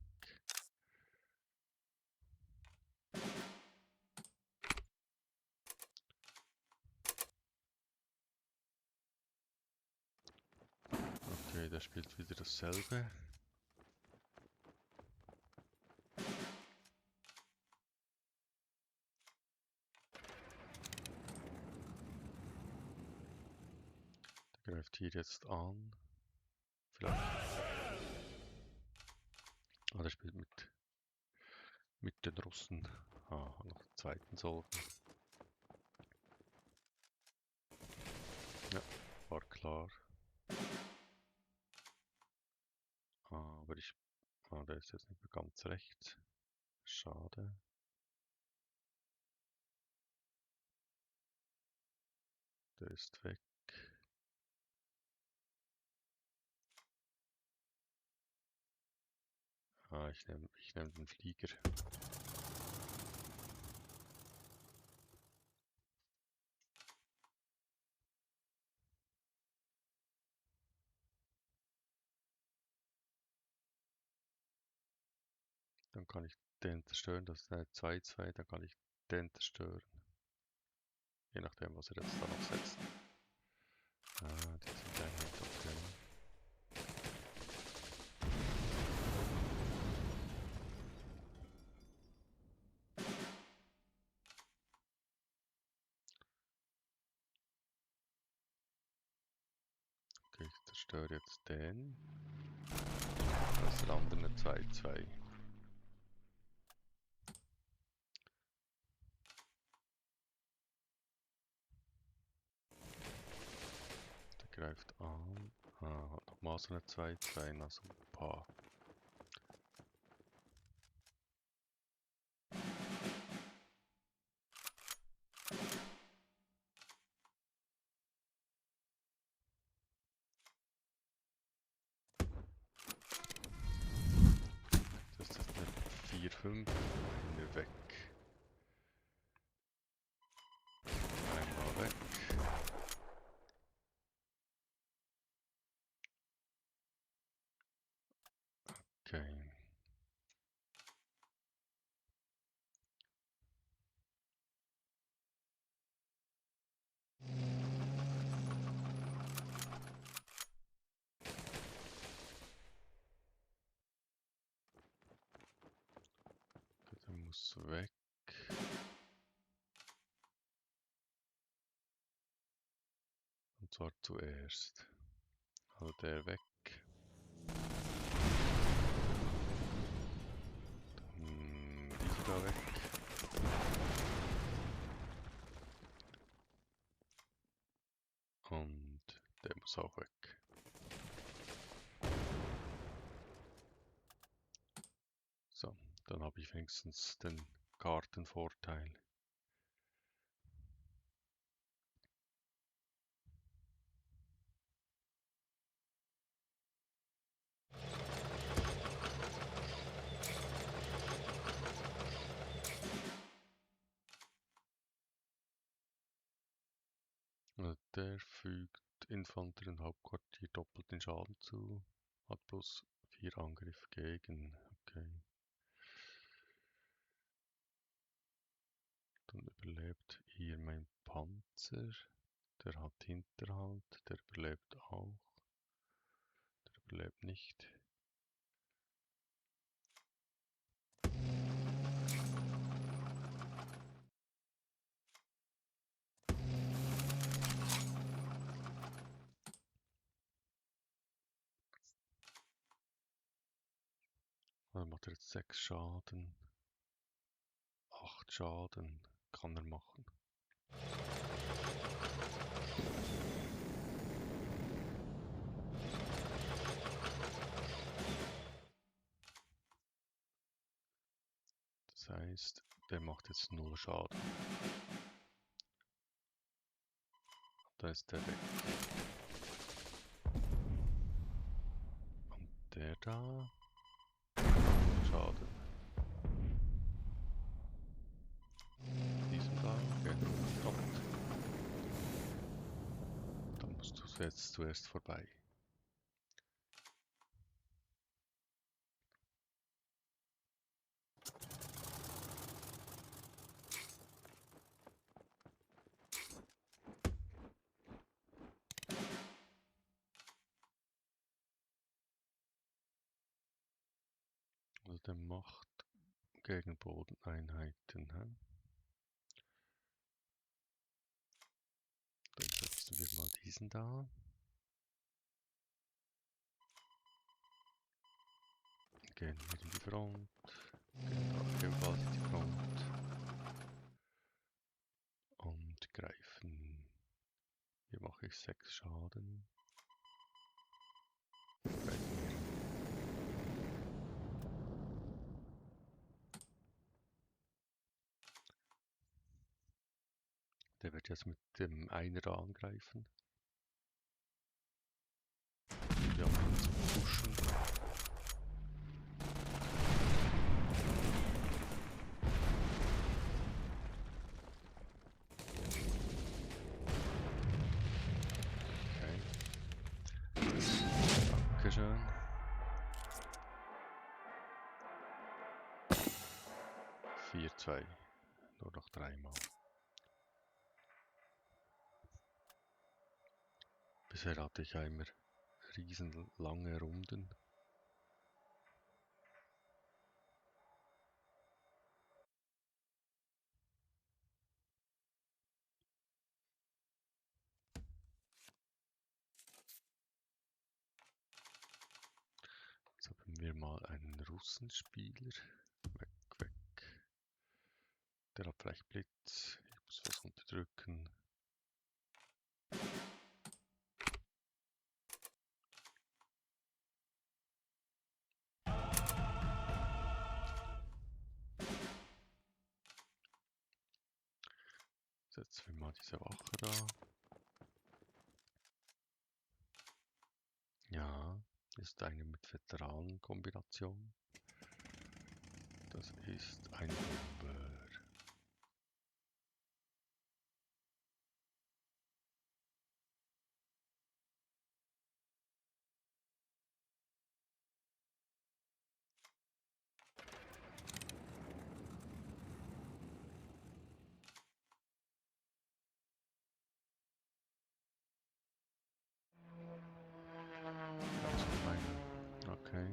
Okay, der spielt wieder dasselbe. Der greift hier jetzt an. Vielleicht. Ah, der spielt mit den Russen. Ah, noch den zweiten Sorgen. Ja, war klar. Aber der ist jetzt nicht mehr ganz rechts. Schade. Der ist weg. Ich nehm den Flieger. Dann kann ich den zerstören. Das ist eine 2-2. Dann kann ich den zerstören. Je nachdem, was er jetzt da noch setzt. Die sind eigentlich okay. Okay, ich zerstöre jetzt den. Das ist der andere 2-2. Der greift an. Hat nochmal so eine 2-2. Na super. 4, 5. Einer weg. Einmal weg. Okay. Der muss weg. Und zwar zuerst. Also der weg. Dann dieser da weg. Und der muss auch weg. So, dann habe ich wenigstens den Kartenvorteil. Der fügt Infanterie und Hauptquartier doppelt den Schaden zu. Hat plus 4 Angriff gegen. Okay. Dann überlebt hier mein Panzer. Der hat Hinterhalt. Der überlebt auch. Der überlebt nicht. Dann macht er jetzt 6 Schaden. 8 Schaden kann er machen. Das heißt, der macht jetzt 0 Schaden. Da ist der weg. Und der da. Schaden. Diesem da. Doppelt. Dann musst du jetzt zuerst vorbei. Also der macht gegen Bodeneinheiten. Dann setzen wir mal diesen da. Gehen wir in die Front. Gehen da ebenfalls in die Front. Und greifen. Hier mache ich 6 Schaden. Der wird jetzt mit dem Einer da angreifen. Wir haben ihn zum Pushen. Okay. Dankeschön. 4-2. Nur noch 3 Mal. Bisher hatte ich ja immer riesen lange Runden. Jetzt haben wir mal einen Russenspieler. Weg, weg. Der hat vielleicht Blitz. Ich muss was unterdrücken. Setzen wir mal diese Wache da. Ja, ist eine mit Veteranenkombination. Das Das ist ein Bomber. Ganz gemein. Okay.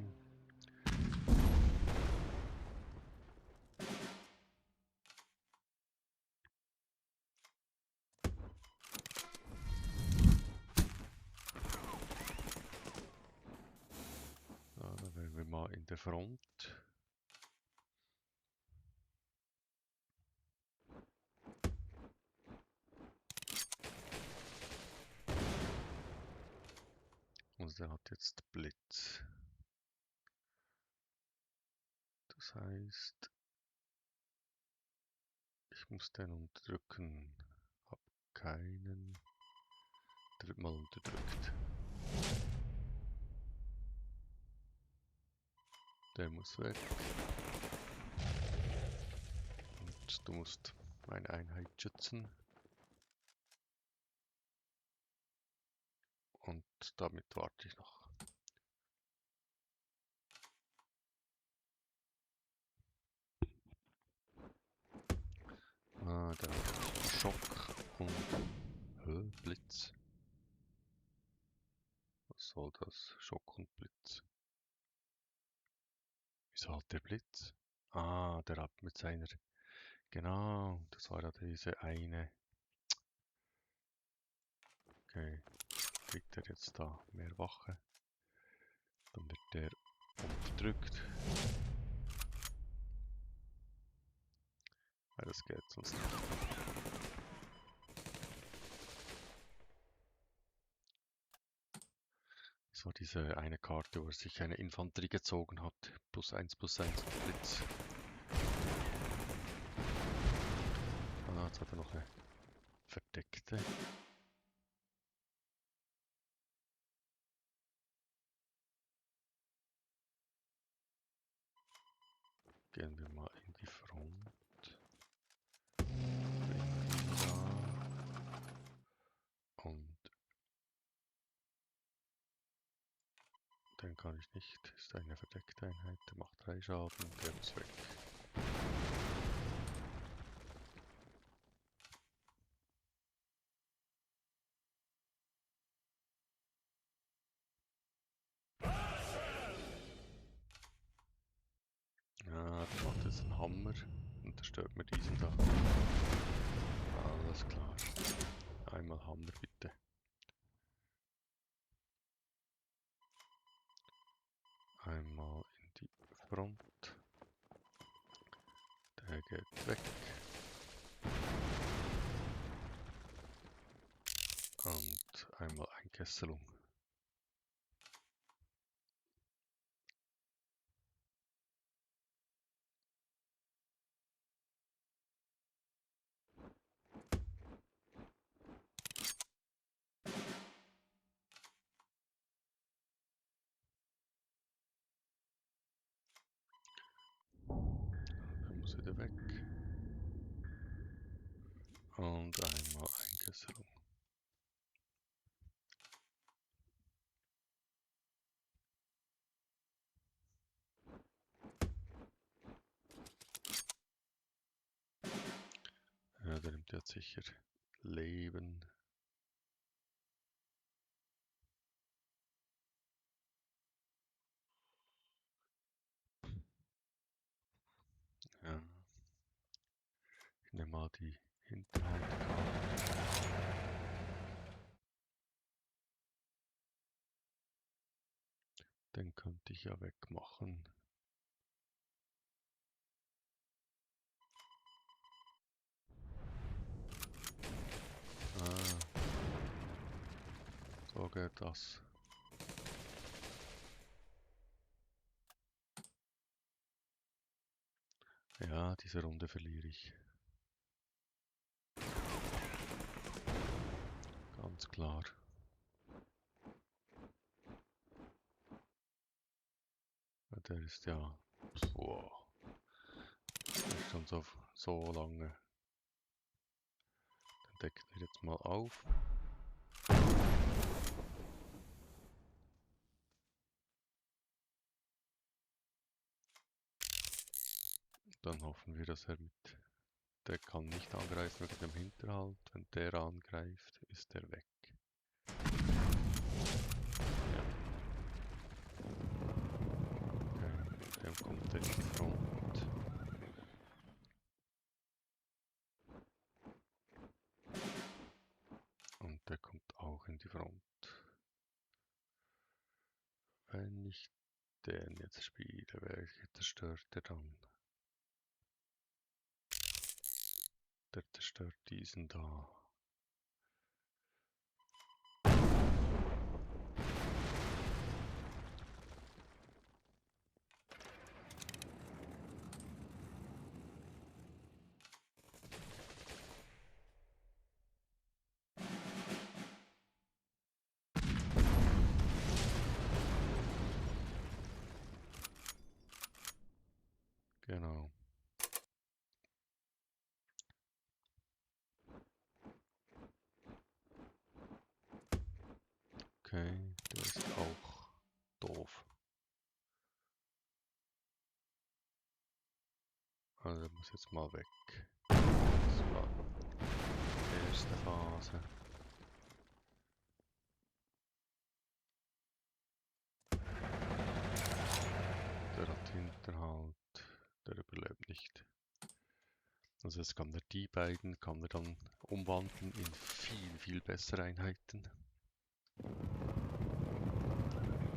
So, dann wären wir mal in der Front. Also der hat jetzt Blitz. Das heißt, ich muss den unterdrücken. Hab keinen. Mal unterdrückt. Der muss weg. Und du musst meine Einheit schützen. Und damit warte ich noch. Ah, der hat Schock und Blitz. Was soll das? Schock und Blitz. Wieso hat der Blitz? Ah, der hat mit seiner... Genau, das war ja diese eine. Okay, kriegt er jetzt da mehr Wache. Dann wird der unterdrückt. Weil das geht sonst nicht. Das war diese eine Karte, wo er sich eine Infanterie gezogen hat. +1/+1 und Blitz. Ah, jetzt hat er noch eine verdeckte. Gehen wir mal in die Front. Und den kann ich nicht. Ist eine verdeckte Einheit. Der macht 3 Schaden. Der muss weg. Ja, der macht jetzt einen Hammer. Und der stört mir diesen da. Alles klar. Einmal Hammer bitte. Einmal in die Front. Der geht weg. Und einmal Einkesselung. Dann muss wieder weg. Und einmal Einkesselung. Ja, der nimmt jetzt sicher Leben. Ja. Ich nehme mal die Hinterhand. Den könnte ich ja wegmachen. Ah, so geht das. Ja, diese Runde verliere ich. Ganz klar. Der ist ja... Boah. Also so lange. Dann decken wir jetzt mal auf. Dann hoffen wir, dass er mit... Der kann nicht angreifen wegen dem Hinterhalt. Wenn der angreift, ist er weg. Ja. Okay, dem kommt er in die Front. Und der kommt auch in die Front. Wenn ich den jetzt spiele, welche zerstört er dann? Der zerstört diesen da. Genau. Okay, der ist auch doof. Also der muss jetzt mal weg. Das war die erste Phase. Der hat Hinterhalt. Der überlebt nicht. Also jetzt kann er die beiden kann er dann umwandeln in viel bessere Einheiten.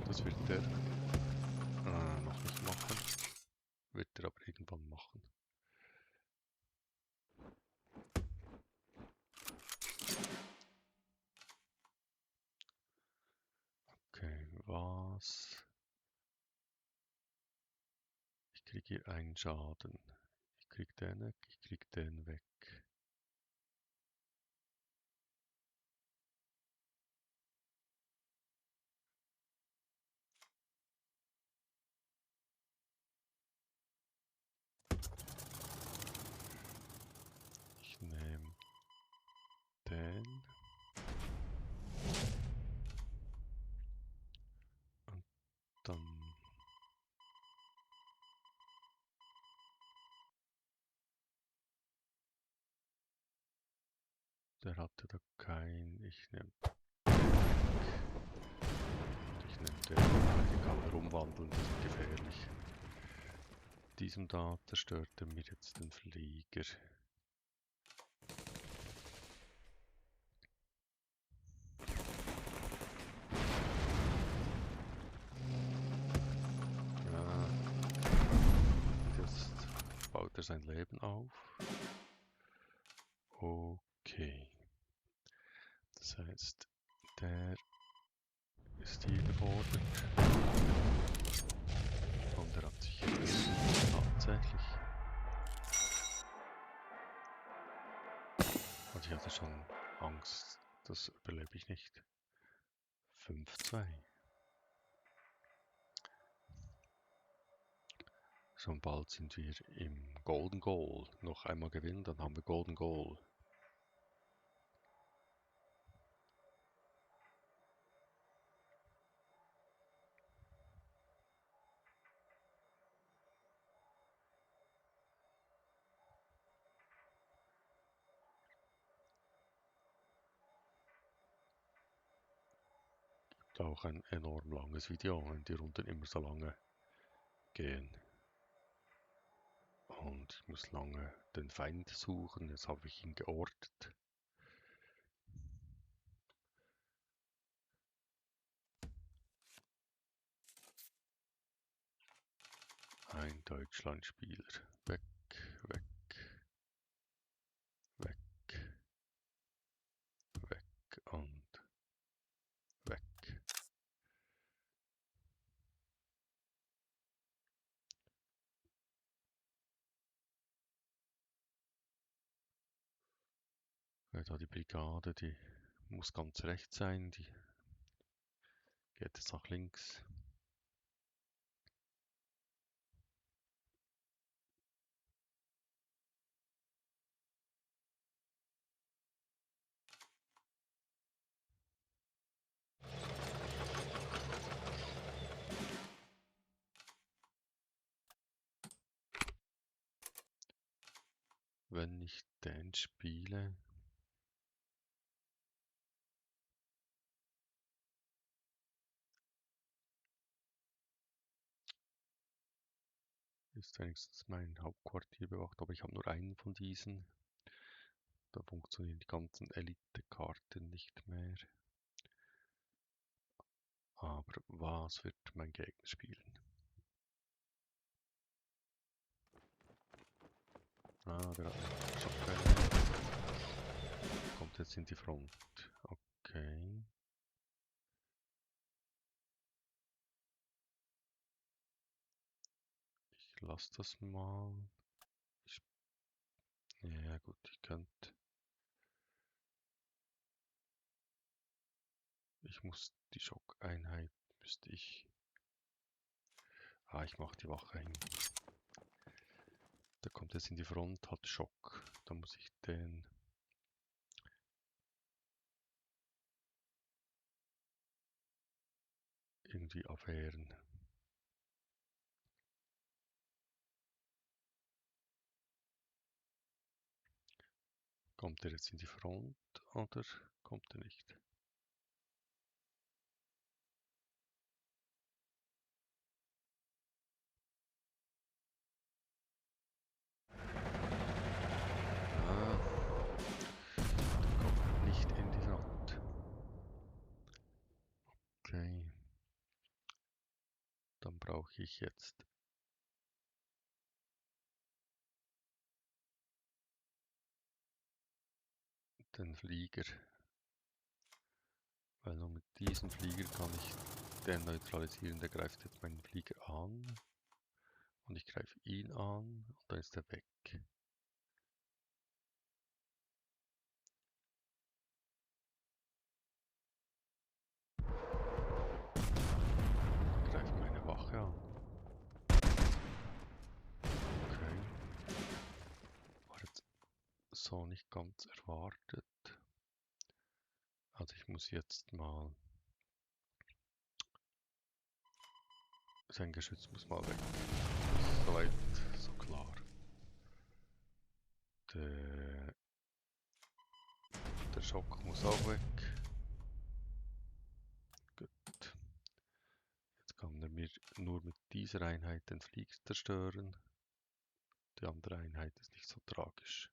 Das wird er noch nicht machen. Wird er aber irgendwann machen. Okay, was? Ich kriege hier einen Schaden. Ich krieg den weg, ich krieg den weg. Ich nehme den. Und dann... Der hatte da kein... Ich nehme den. Den kann er umwandeln, das ist gefährlich. Diesem da zerstört er mir jetzt den Flieger. Ja, jetzt baut er sein Leben auf. Okay. Das heißt, der ist hier gefordert. Und er hat sich gerissen. Tatsächlich. Und ich hatte schon Angst, das überlebe ich nicht. 5-2. Schon bald sind wir im Golden Goal. Noch einmal gewinnen, dann haben wir Golden Goal. Gibt auch ein enorm langes Video, wenn die Runden immer so lange gehen. Und ich muss lange den Feind suchen. Jetzt habe ich ihn geortet. Ein Deutschlandspieler. Weg, weg, weg, weg und weg. Da die Brigade, die muss ganz rechts sein, die geht jetzt nach links. wenn ich den spiele, ist wenigstens mein Hauptquartier bewacht, aber ich habe nur einen von diesen. Da funktionieren die ganzen Elite-Karten nicht mehr. Aber was wird mein Gegner spielen? Ah, der hat eine Shotgun. Kommt jetzt in die Front. Okay. Ich lasse das mal. Ja gut, ich könnte. Ich muss die Schockeinheit, müsste ich. Ah, ich mache die Wache hin. Der kommt jetzt in die Front, hat Schock. Da muss ich den irgendwie abwehren. Kommt er jetzt in die Front oder kommt er nicht? Ah, der kommt nicht in die Front. Okay. Dann brauche ich jetzt den Flieger. Weil nur mit diesem Flieger kann ich den neutralisieren. Der greift jetzt meinen Flieger an. Und ich greife ihn an und dann ist er weg. Ich greife meine Wache an. Okay. War jetzt so nicht ganz erwartet. Also ich muss jetzt mal. Sein Geschütz muss mal weg. Soweit so klar. Der Schock muss auch weg. Gut. Jetzt kann er mir nur mit dieser Einheit den Flieger zerstören. Die andere Einheit ist nicht so tragisch.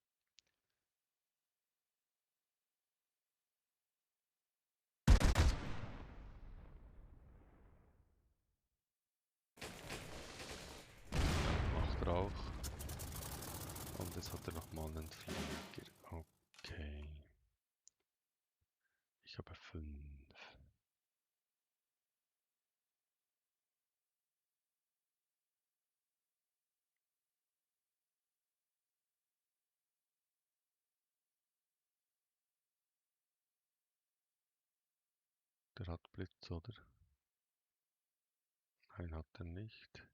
Macht er auch. Und jetzt hat er nochmal einen Flieger. Okay. Ich habe 5. Der hat Blitz, oder? Nein, hat er nicht.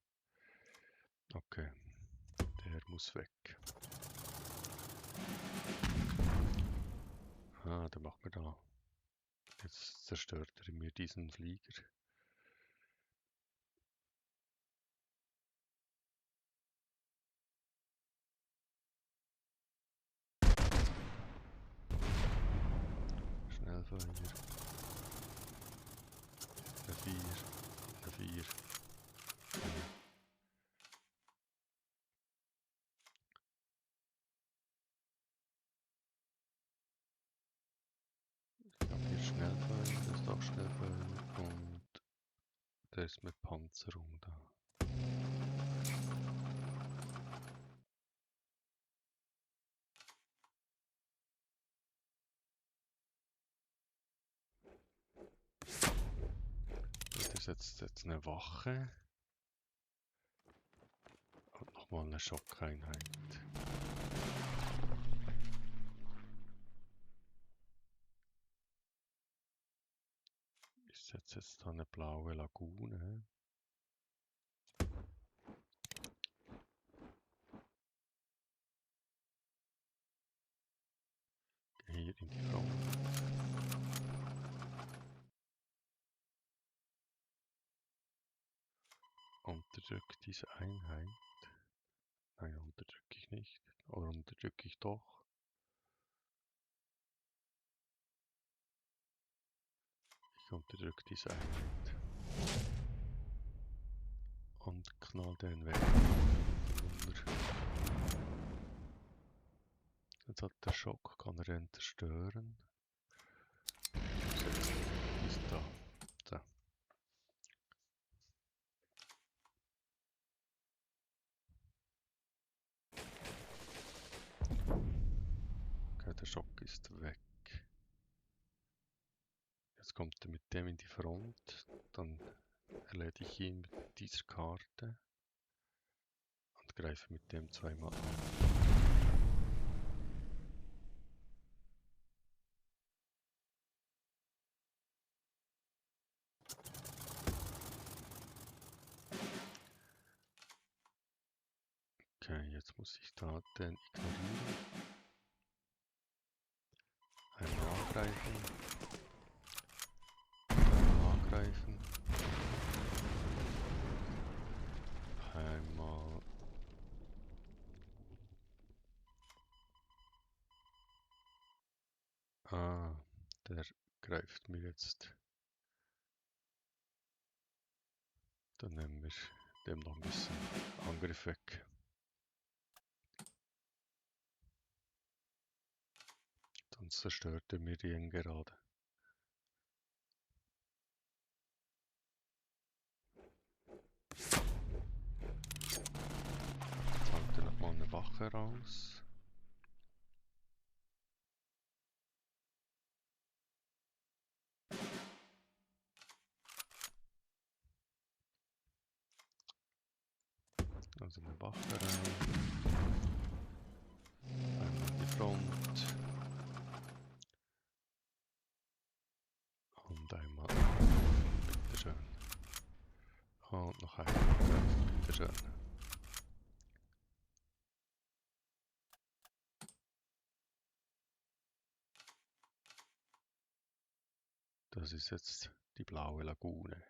Okay. Der muss weg. Ah, der macht mir da. Jetzt zerstört er mir diesen Flieger. Schnellfeuer. Eine 4. Eine 4. Ich habe hier Schnellfeuer, der ist auch Schnellfeuer und der ist mit Panzerung da. Der setzt jetzt eine Wache und nochmal eine Schockeinheit. Ich setze jetzt da eine blaue Lagune. Hier in die Front. Unterdrückt diese Einheit. Nein, unterdrücke ich nicht. Oder unterdrücke ich doch. Ich unterdrücke diese Einheit. Und knall den weg. Jetzt hat der Schock, kann er den zerstören. Ist da. So. Okay, der Schock ist weg. Jetzt kommt er mit dem in die Front. Dann erledige ich ihn mit dieser Karte. Und greife mit dem zweimal an. Okay, jetzt muss ich da den ignorieren. Einmal angreifen. Angreifen. Einmal. Ah, der greift mir jetzt. Dann nehmen wir dem noch ein bisschen Angriff weg. Sonst zerstört er mir den gerade. Jetzt haut er nochmal eine Wache raus. Also eine Wache rein. Einmal in die Front. Und einmal. Bitteschön. Und noch einmal. Bitteschön. Das ist jetzt die blaue Lagune.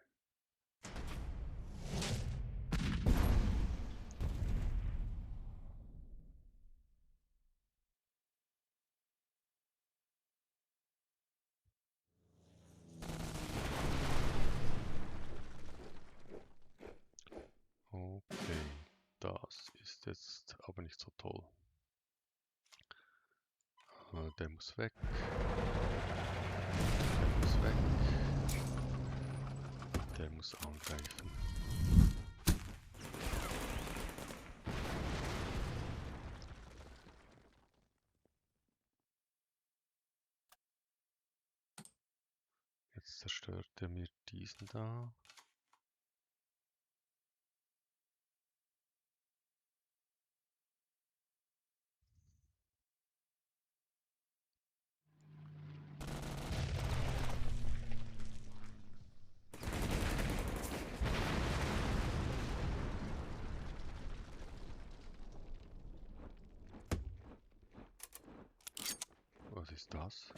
Okay, das ist jetzt aber nicht so toll. Der muss weg. Der muss weg. Der muss angreifen. Jetzt zerstört er mir diesen da. Was ist das?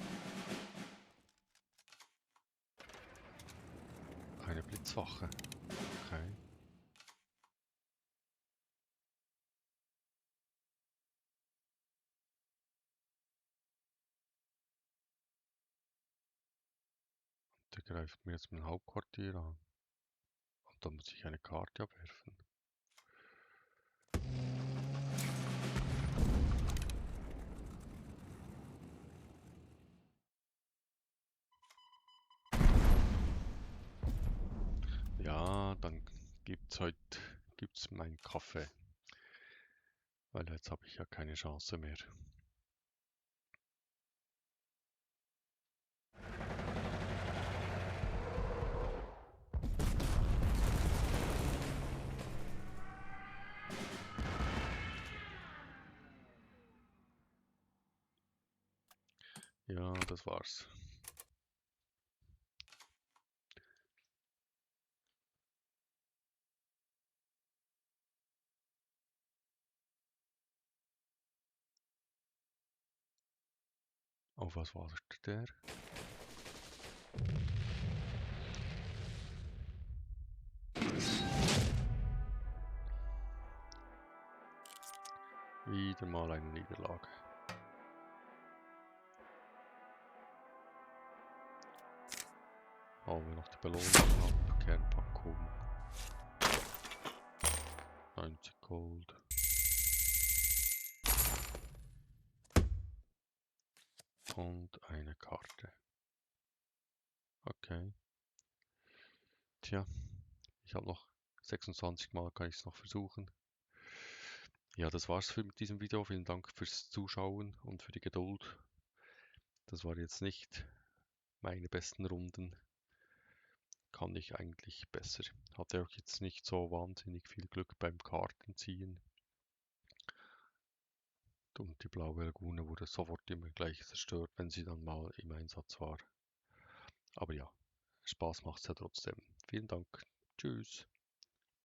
Eine Blitzwache. Okay. Der greift mir jetzt mein Hauptquartier an. Und dann muss ich eine Karte abwerfen. Ja, dann gibt's meinen Kaffee. Weil jetzt habe ich ja keine Chance mehr. Ja, das war's. Auf was wartet der? Wieder wieder mal eine Niederlage. Hauen wir noch die Belohnung ab. Kernpackung. 90 Gold. Und eine Karte. Okay. Tja, ich habe noch 26 Mal, kann ich es noch versuchen. Ja, das war's mit diesem Video. Vielen Dank fürs Zuschauen und für die Geduld. Das war jetzt nicht meine besten Runden. Kann ich eigentlich besser. Hatte auch jetzt nicht so wahnsinnig viel Glück beim Kartenziehen. Und die blaue Lagune wurde sofort immer gleich zerstört, wenn sie dann mal im Einsatz war. Aber ja, Spaß macht's ja trotzdem. Vielen Dank. Tschüss.